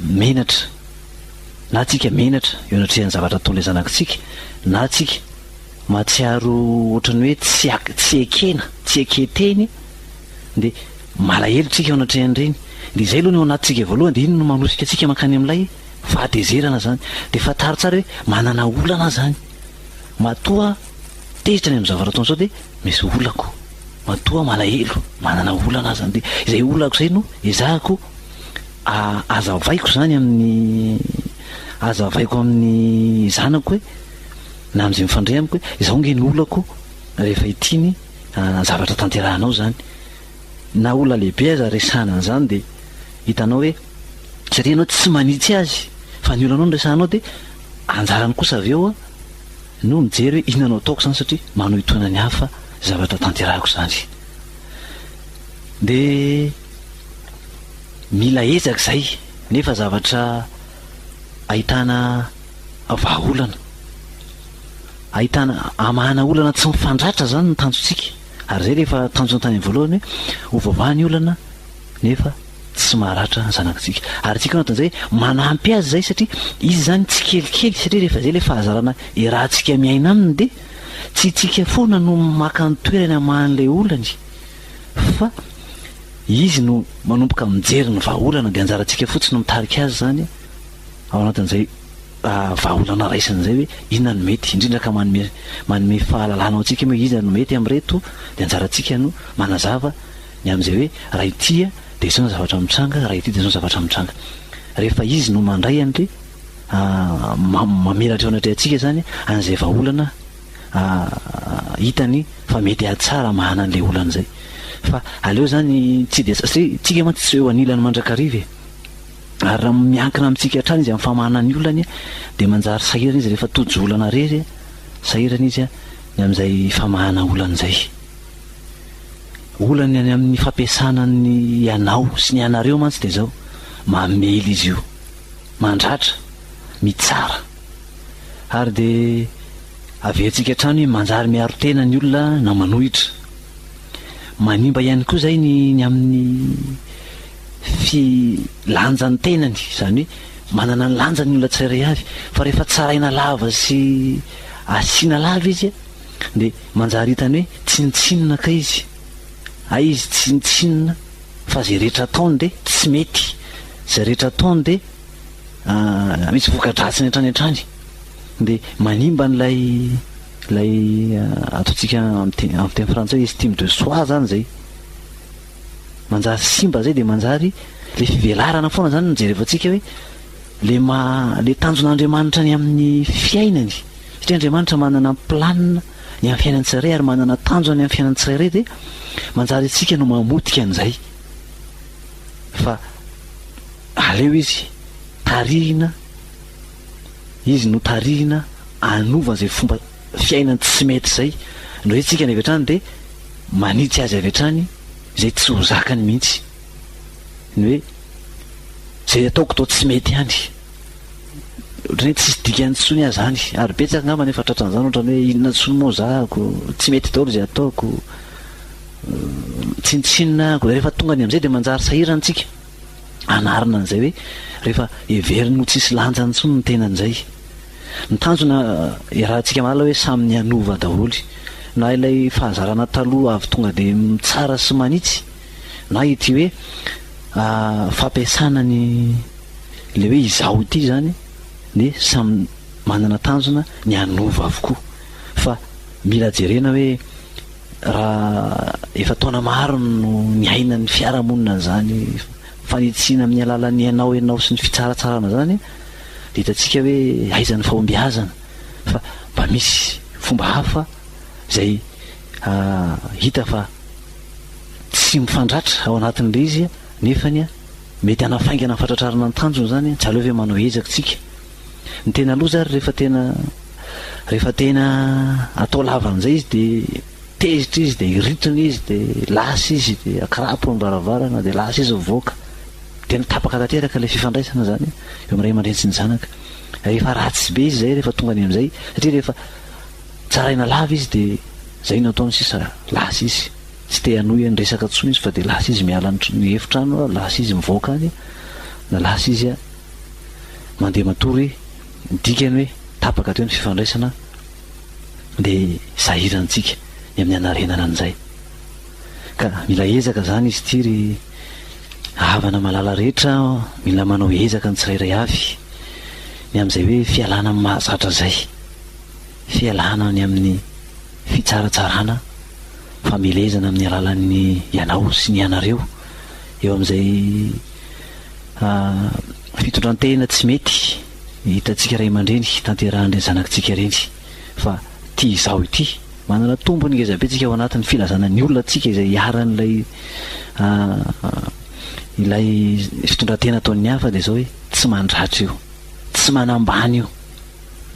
menatra eo anatrehan'ny zavatra ataon'le zanakitsika na tsika mahatsiaro ohatrany hoe tsy eketeny de malahelo tsika eo anatrehan'ireny de zay aloha ny ao anatytsika voalohany de iny no manosika atsika mankany am'ilay fahatezerana zany de fataro tsara hoe manana olana zany matoa tezitra ny am'y zavatra ataony sao de misy olako matoa malahelo manana olana zany de izay olako zay no ezahako azavaiko zany azavaiko amin'ny zanako hoe na am'izay mifandray amiko hoe izao nge ny olako rehefa itiny zavatra tanterahanao zany na olona lehibe aza resana zany de hitanao hoe satria anao tsy manitsy azy fa ny olanao ny resanao de anjarany kosa avy eo no mijery hoe inanao ataoko zany satria manohitoana ny hafa zavatra tanterahako zany. de mila ezaka zay nefa zavatra ahitana vahaolana, ahitana amahana olana tsy mifandratra zany ny tanjontsika. Ary zay rehefa tanjony tany voalohany hoe ovavahany olana nefa tsy maharatra zanakitsika. Ary tsika anatin'izay manampy azy zay satria izy zany tsy kelikely, satria rehefa zay le fahazarana irahantsika miaina aminy de tsy tsika foana no maka ny toerany amahan'ilay olany fa izy no manomboka mijery ny vahaolana de anjarantsika fotsiny mitarika azy zany ao anatin'izay vahaolana raisany zay hoe inona no mety, indrindra ka manome fahalalana ao antsika hoe iza no mety am'reto de anjarantsika no manazava ny am'izay hoe raha itya de izao ny zavatra mitranga, raha ity de izao ny zavatra mitranga. Rehefa izy no mandray an'le mamelatra ao anatray atsika zany an'izay vahaolana hitany fa mety atsara mahana an'le olana zay. Fa aleo zany tsy de satria tsika mantsy tsy eo anilany mandrakariva ary raha miankina amintsika hatrany izy amin'ny famahana ny olany de manjary sahirana izy rehefa tojo olana rery, sahirana izy ny amin'izay famahana olana zay. Olany any amin'ny fampiasana ny ianao sy ny anareo mantsy de zao mamely izy io, mandratra, mitsara. Ary de averintsika hatrany hoe manjary miaro tena ny olona na manohitra. Manimba ihany koa zay ny amin'ny lanjan'ny tenany, zany hoe manana ny lanjany ny olona tsirairay avy, fa rehefa tsaraina lava sy asiana lava izy de manjary hitany hoe tsinitsinina ka izy, izy tsinitsinina fa zay rehetra ataony de tsy mety, zay rehetra ataony de misy voka-dratsiny hatrany hatrany. De manimba lay ataontsika amin'ny teny frantsay estime de soi zany zay, manjary simba zay de manjary le fivelarana foana zany no jerevantsika hoe le tanjon'Andriamanitra ny amin'ny fiainany, satria Andriamanitra manana planina ny amin'ny fiainany tsirairay ary manana tanjona ny amin'ny fiainany tsirairay de manjary atsika no mamotika an'izay. Fa aleo izy tarihina, izy no tarihina anova zay fomba fiainany tsy mety zay, no hoe tsika ny avy hatrany de manitsy azy avy hatrany zay tsy ho zakany mihitsy, ny hoe zay ataoko tao tsy mety hany, ohatrany hoe tsisy dikany tsony azy zany. Ary betsaka ngamba nefa tratran'izany ohatrany hoe inona tsony moa zahako, tsy mety daholo zay ataoko, tsinitsinina. Rehefa tonga ny am'izay de manjary sahirana antsika anarina an'izay hoe rehefa everiny no tsisy lanjany tsony ny tenan'izay. Ny tanjona rahantsika malala hoe samy ny anova daholy, na ilay fahazarana taloha avy tonga de mitsara sy manitsy, na ity hoe fampiasana ny le hoe izao ity zany de samy manana tanjona ny anova avokoa. Fa mila jerena hoe raha efa taona maro no niaina ny fiarahamonina zany fanitsina amin'ny alalan'ny ianao sy ny fitsaratsarana zany, de hitantsika hoe aizan'ny fahombiazana, fa mba misy fomba hafa zay hita fa tsy mifandratra ao anatin'le izy nefany mety anafaingana fantratrarana ny tanjony zany, tsy aleo hoe manao ezaka tsika. Ny tena aloha zary rehefa tena atao lavan'izay izy de tezitra izy de iritrina izy de lasa izy de akrapo ny varavarana de lasa izy mivoaka, tena tapaka tanteraka le fifandraisana zany eo amin'ray aman-dreny sy ny zanaka. Rehefa ratsy be izy zay rehefa tonga any am'izay, satria rehefa tsaraina lava izy de zay no ataony sisa lasa izy tsy te hanohy ny resaka tsony izy fa de lasa izy miala ny efitrano, lasa izy mivoaka any, na lasa izy mandeha matory dikany hoe tapaka teo ny fifandraisana de sahirantsika ny amin'ny anarenana an'izay. Ka mila ezaka zany izy ty ry havana malala rehetra, mila manao ezaka ny tsirairay avy ny am'izay hoe fialana amin'ny mahazatra zay, fialana ny amin'ny fitsaratsarana, famelezana amin'ny alalan'ny ianao sy ny anareo eo am'izay fitondrantena tsy mety hitantsika ray aman-dreny tanterahan'ireny zanakitsika reny. Fa ty izao ity manana tombony ngezabetsika ao anatin'ny filazana ny olona tsika izay iaran'ilay ilay fitondrantena ataon'ny hafa de zao hoe tsy mandratra io, tsy manambany io,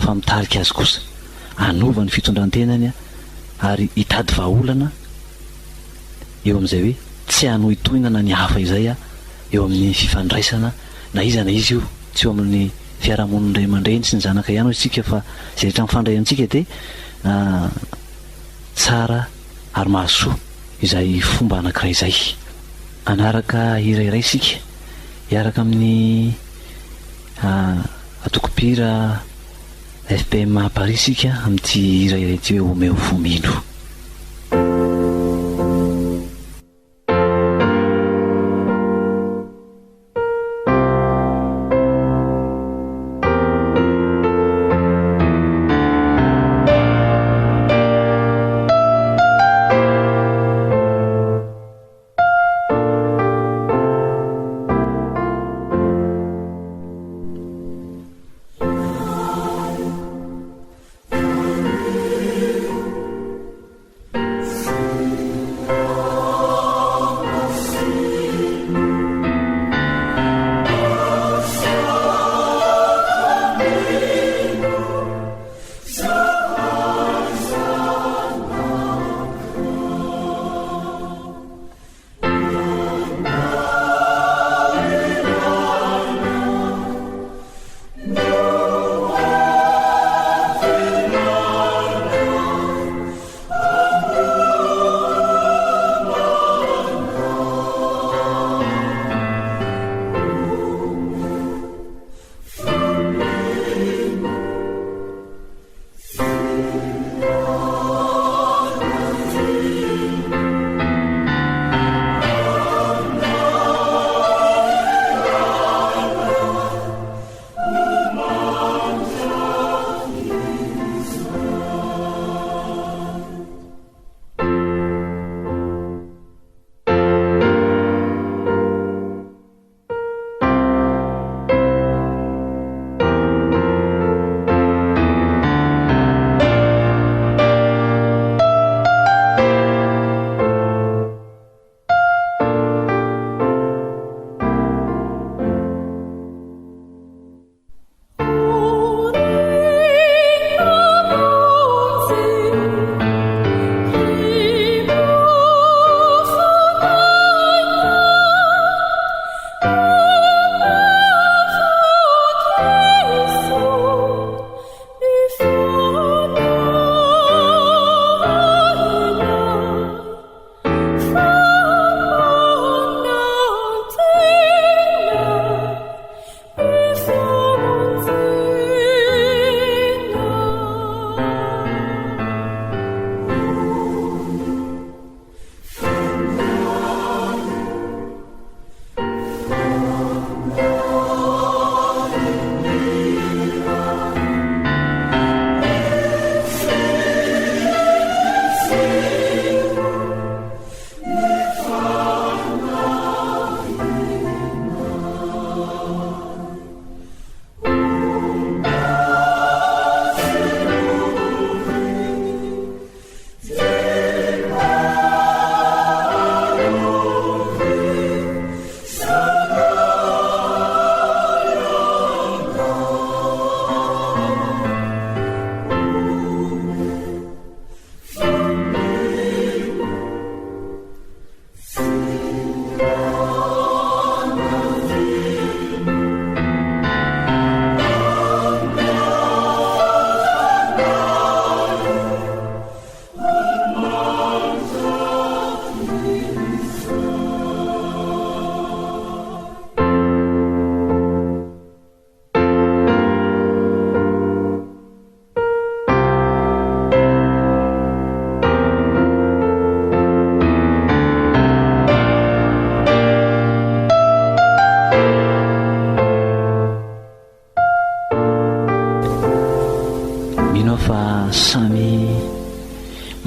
fa mitarika azy kosa, anova ny fitondrantenany ary hitady vahaolana eo am'izay hoe tsy hanohitoinana ny hafa izay eo amin'ny fifandraisana na izana izy io tsy eo amin'ny fiarahamoniny ray aman-dreny sy ny zanaka ihany isika fa zay rehetra mifandray amintsika dia tsara ary mahasoa izay fomba anankiray izay. Anaraka irairay sika hiaraka amin'ny atokopira FPM Paris sika amin'ity irairay ty hoe omeo fomino.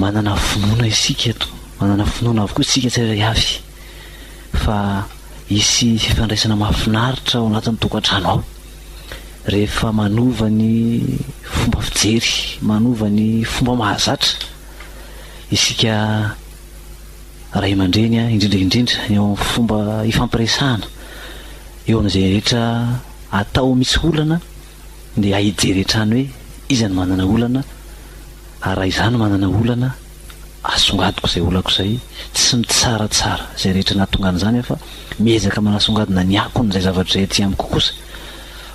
manana finoana isika eto, manana finoana avokoa isika tsirairay avy fa isy fifandraisana mahafinaritra ao anatin'ny tokantrano ao rehefa manova ny fomba fijery, manova ny fomba mahazatra isika ray aman-dreny indrindraindrindra eo amin'ny fomba ifampiresahana eo amin'izay rehetra atao misy olana dia ahijery hatrany hoe izany manana olana ary raha izany manana olana asongadiko zay olako zay tsy mitsaratsara zay rehetra nahatonga an'izany fa miezaka manasongadina ny akony zay zavatra zay aty amiko kosa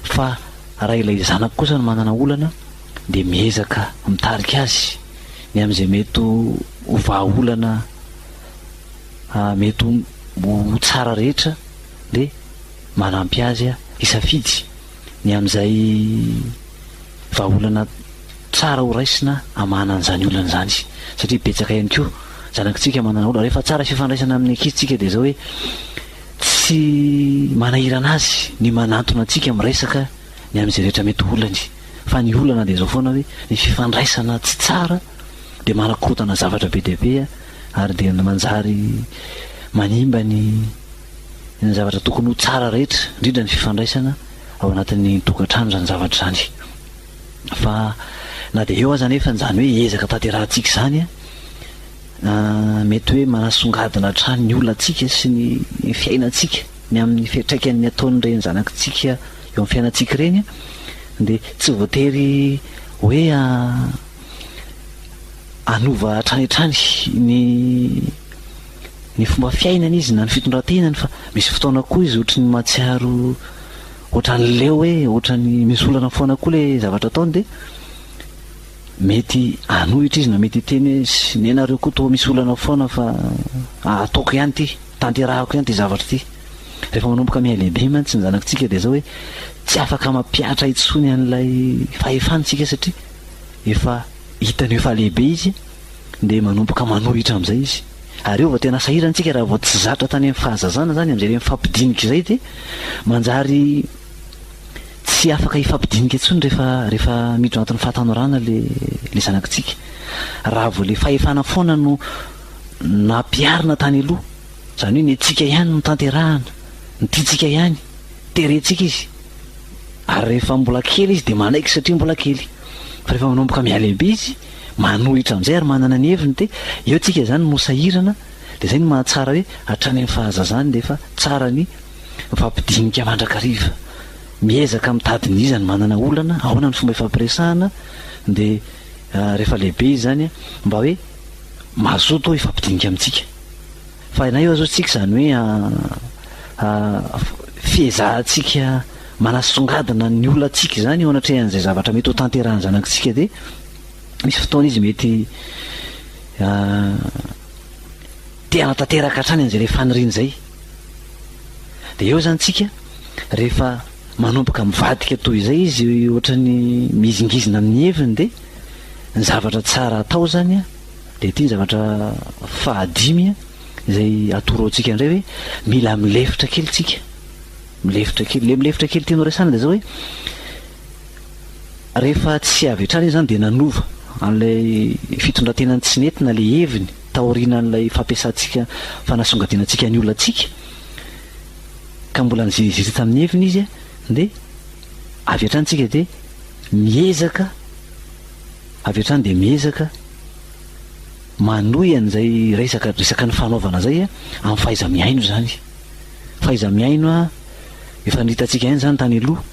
fa raha ilay zanako kosa no manana olana de miezaka mitarika azy ny am'izay mety ho vahaolana mety ho tsara rehetra de manampy azy isafidy ny am'izay vahaolana tsara ho raisina amana an'izany olana zany satria betsaka ihany koa zanakitsika manana olana rehefa tsara fifandraisana amin'ny ankizitsika de zao hoe tsy manahirana azy ny manantona atsika miresaka ny am'izay rehetra mety olany fa ny olana de zao foana hoe ny fifandraisana tsy tsara de manakorotana zavatra be deabe ary de manjary manimba ny zavatra tokony ho tsara rehetra indrindra ny fifandraisana ao anatin'ny tokantrano zany zavatra zany fa na de eo aza nefa zany hoe ezaka tanterahantsika zany mety hoe manasongadina trano ny olona atsika sy ny fiainantsika ny amin'ny fiatraikany ataony reny zanakitsika eo amin'ny fiainantsika reny de tsy voatery hoe anova hatranitrany ny fomba fiainana izy na ny fitondrantenany fa misy fotoana koa izy ohatrany matsiaro ohatran'leo hoe ohatrany misy olana foana koa le zavatra ataony de mety anohitra izy na mety teny hoe ny anareo koa toa misy olana foana fa ataoko ihany ty tanterahako ihany ty zavatra ty rehefa manomboka mialehibe mantsy ny zanakitsika de zao hoe tsy afaka mampiatra itsony an'ilay fahefantsika satria efa hitany efa lehibe izy de manomboka manohitra am'izay izy ary eo vao tena sahirantsika raha vao tsy zatra tany amin'ny fahazazana zany am'izay le mifampidinika zay de manjary tsy afaka hifampidinika itsony rehefa midro anatin'ny fahatanorana le zanakitsika raha vao le fahefana foana no nampiarina tany aloha zany hoe ny atsika ihany no tanterahana ny tiatsika ihany terentsika izy ary rehefa mbola kely izy de manaiky satria mbola kely fa rehefa manomboka mialehibe izy manohitra am'izay ary manana ny heviny de eo tsika zany no sahirana de zay no mahatsara hoe hatrany amin'ny fahazazany de efa tsara ny mifampidinika mandrakariva miezaka mitadiny izy ny manana olana ahoana ny fomba ifampiresahana de rehefa lehibe izy zany mba hoe mazoto ifampidinika amitsika fa na eo azao tsika zany hoe fiezahantsika manasongadina ny olona atsika zany eo anatrehan'izay zavatra mety ho tanterahany zanakitsika de misy fotoana izy mety teana tanteraka hatrany an'izay le faniriny zay de eo zany tsika rehefa manomboka mivadika toy izay izy ohatrany mizingizina amin'ny heviny de ny zavatra tsara atao zany de ty ny zavatra fahadimy izay atoro antsika indray hoe mila milefitra kely tsika milefitra kely le milefitra kely tianao resana de zao hoe rehefa tsy avy hatrany zany de nanova an'lay fitondrantenany tsy netina le heviny taoriana an'lay fampiasantsika fanasongadinantsika ny olona atsika ka mbola nizirizity tamin'ny heviny izy de avy hatranytsika de miezaka avy hatrany de miezaka manohy an'izay resaka ny fanaovana zay amin'ny fahaiza miaino zany fahaiza miaino efa nitatsika ihany zany tany aloha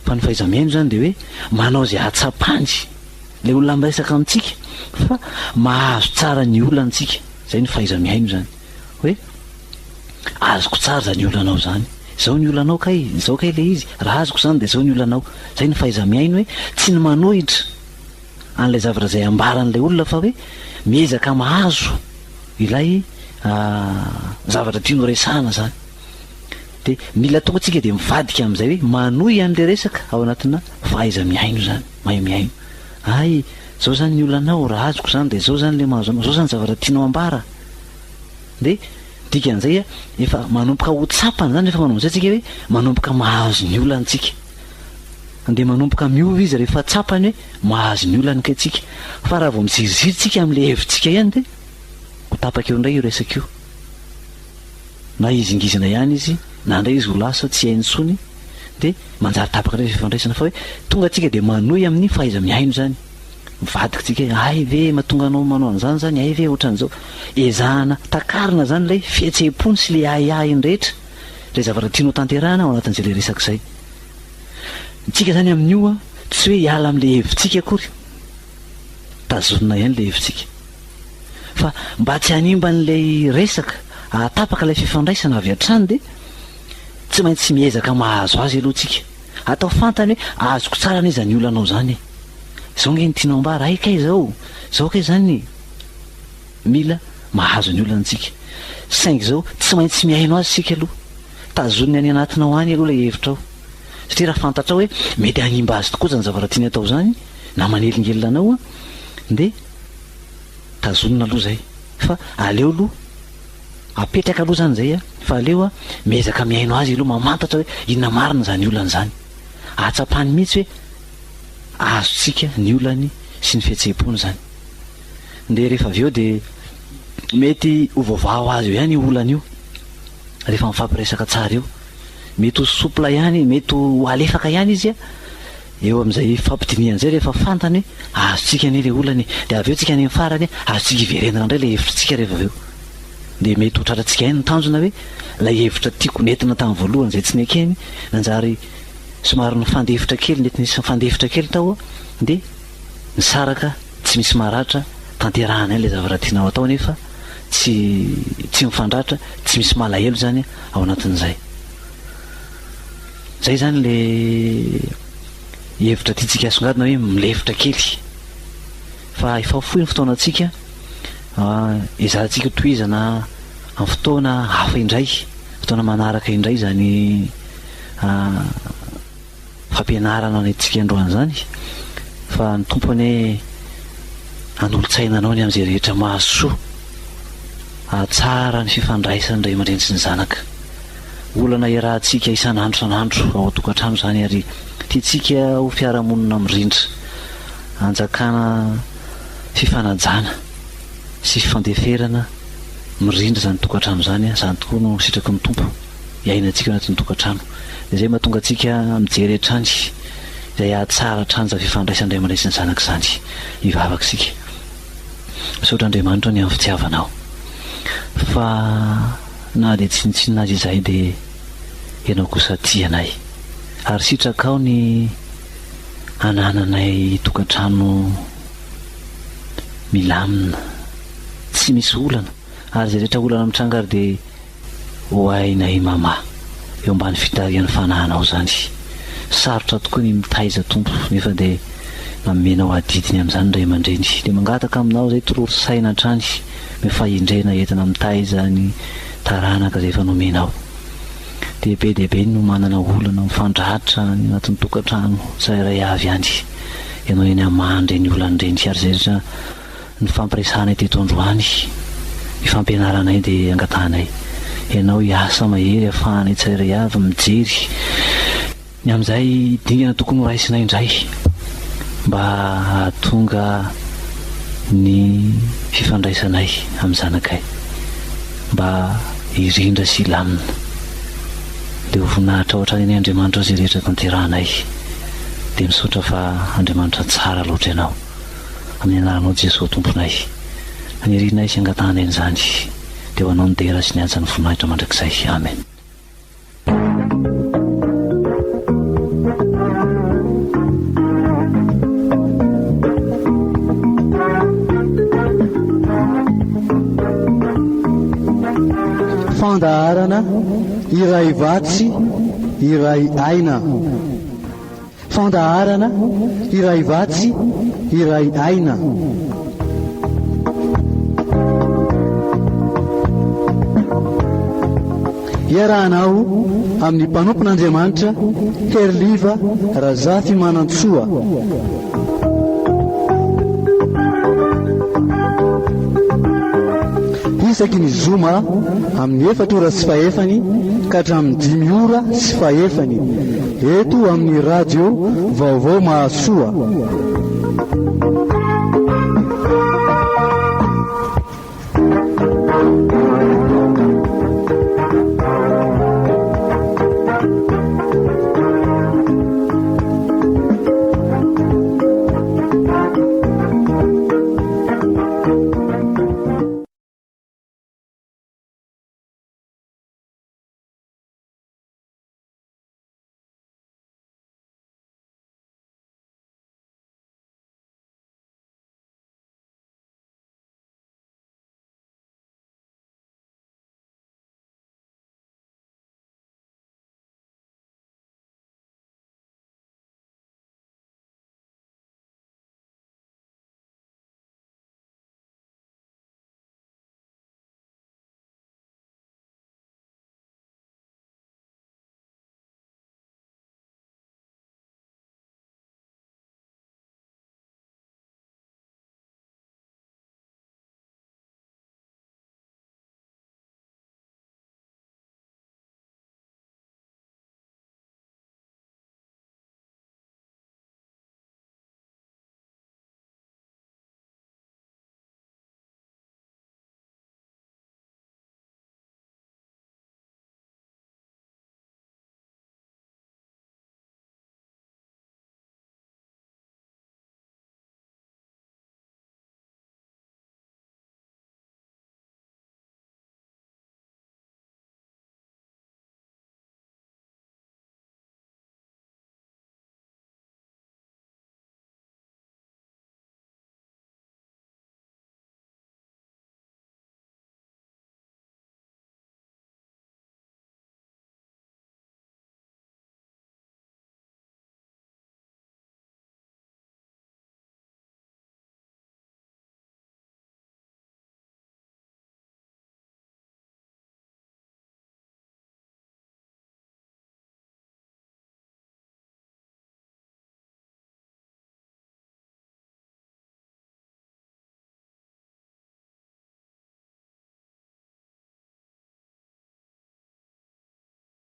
fa ny fahaiza miaino zany de hoe manao zay atsapany le olona miresaka amitsika fa mahazo tsara ny olanatsika zay ny fahaiza miaino zany hoe azoko tsara zany olanao zany zao ny olanao kay zao kay le izy raha azoko zany de zao ny olanao zay ny fahaiza miaino hoe tsy ny manohitra an'lay zavatra zay ambaran'lay olona fa hoe miezaka mahazo ilay zavatra tiano resahana zany de mila tonga atsika de mivadika am'izay hoe manohy an'le resaka ao anatina fahaiza miaino zany mahay miaino ay zao zany ny olanao raha azoko zany de zao zany le mahazo anao zao zany zavatra tianao ambara de dikan'izay efa manomboka ho tsapany zany rehefa manomboka atsika hoe manomboka mahazo ny olantsika de manomboka miova izy rehefa tsapany hoe mahazo ny olany ka tsika fa raha vao mizirizirytsika am'le hevitsika ihany de ho tapaka eo indray io resaka io na izingizina ihany izy na ndray izy ho lasa tsy haintsony de manjary tapaka ndray fifandraisana fa hoe tonga atsika de manohy amin'ny fahaiza miaino zany mivadika tsika ay ve mahatonga anao manao an'izany zany ay ve ohatran'izao ezahana takarina zany lay fihetseha-pony sy le ahiahiny rehetra le zavatra tianao tanterahana ao anatin'izay le resaka izay tsika zany amin'io tsy hoe hiala am'le hevitsika akory tazonina ihany le hevitsika fa mba tsy hanimba n'lay resaka atapaka ilay fifandraisana avy atrany de tsy maintsy miezaka mahazo azy aloha tsika atao fantany hoe azoko tsara ane zany olanao zany zao nge ny tianao mba raha kay zao kay zany mila mahazo ny olantsika saingy zao tsy maintsy miaino azy sika aloha tazoniny any anatinao any aloha lay hevitrao satria raha fantatrao hoe mety hanimba azy tokoa zany zavatra tiany atao zany na manelingelina anao de tazonina aloha zay fa aleo aloha apetraka aloha zany zay fa aleo miezaka miaino azy aloha mamantatra hoe inona marina zany olany zany atsapany mihitsy hoe azotsika ny olany sy ny fihetseham-pony zany de rehefa avy eo de mety hovavao azy eo ihany olany io rehefa mifampiresaka tsara eo mety ho sopla ihany mety ho alefaka ihany izy eo am'izay fampidinian'zay rehefa fantany hoe azotsika ane le olany de avy eo tsika any farany azotsika iverenana indray le hevitritsika rehefa avy eo de mety ho tratratsika ihany ny tanjona hoe lay hevitra tiako nentina tamin'ny voalohany zay tsy nekeny nanjary somary ny fandehivitra kely nety nisy fandehivitra kely tao de nisaraka tsy misy maratra tanterahana le zavatra tianao atao nefa tsy mifandratra tsy misy malahelo zany ao anatin'izay zay zany le hevitra tiatsika asongadina hoe milevitra kely fa efa foy ny fotoanatsika izantsika toizana amin'ny fotoana hafa indray fotoana manaraka indray zany fampianarana netsika androany zany fa ny tompony anolo-tsaina anao ny am'izay rehetra mahasoa tsara ny fifandraisany ray aman-dreny ny zanaka olana irahantsika isan'andro san'andro ao atokantrano zany ary tiatsika ho fiarahamonina mirindra anjakana fifanajana sy fifandeferana mirindra zany tokantrano zany zany tokoa no sitraky ny tompo iainantsika anatin'ny tokantrano de zay mahatonga atsika mijery hatrany zay ahatsara tranja fifandraisandray aman-dreny ny zanaka zany ivavaka sika saotr'andriamanitra ny amin'ny fitiavanao fa na de tsinitsinazy izay de ianao kosa tianay ary sitrakao ny anananay tokantrano milamina tsy misy olana ary zay rehetra olana mitranga ary de hoainay mama eo ambany fitarian'ny fanahanao zany sarotra tokoa ny mitaiza tompo nefa de mamenao adidiny am'izany ray aman-dreny de mangataka aminao zay torory saina hatrany mifahindrena entina mitaiza ny taranaka zay efa nomenao de be dehibe no manana olana mifandratra ny anatin'ny tokantrano tsairay avy any ianao eny amandre ny olan'ireny ary zay rehetra ny fampiresanay teto androany ny fampianaranay de angatanay ianao hiasa mahery ahafahanay tsairay avy mijery ny am'izay dingana tokony ho raisinay indray mba hahatonga ny fifandraisanay amin'ny zanakay mba irindra sy lamina de ho voninahitra ohatrany ny Andriamanitra zay rehetra tanterahanay de misaotra fa Andriamanitra tsara loatra ianao amin'ny anaranao Jesosy tomponay anirinay sy angatanay n'izany de ho anao ny dera sy ny anja ny voninahitra mandrakizay amen. Fandaharana iray vatsy iray aina. Fandaharana iray vatsy iray aina. Iarahanao amin'ny mpanompon'Andriamanitra Heriliva Razafy Manantsoa. Isaky ny zoma amin'ny 4 ora sy 5 ka hatramin'ny 5 ora sy 5 eto amin'ny radio vaovao Mahasoa.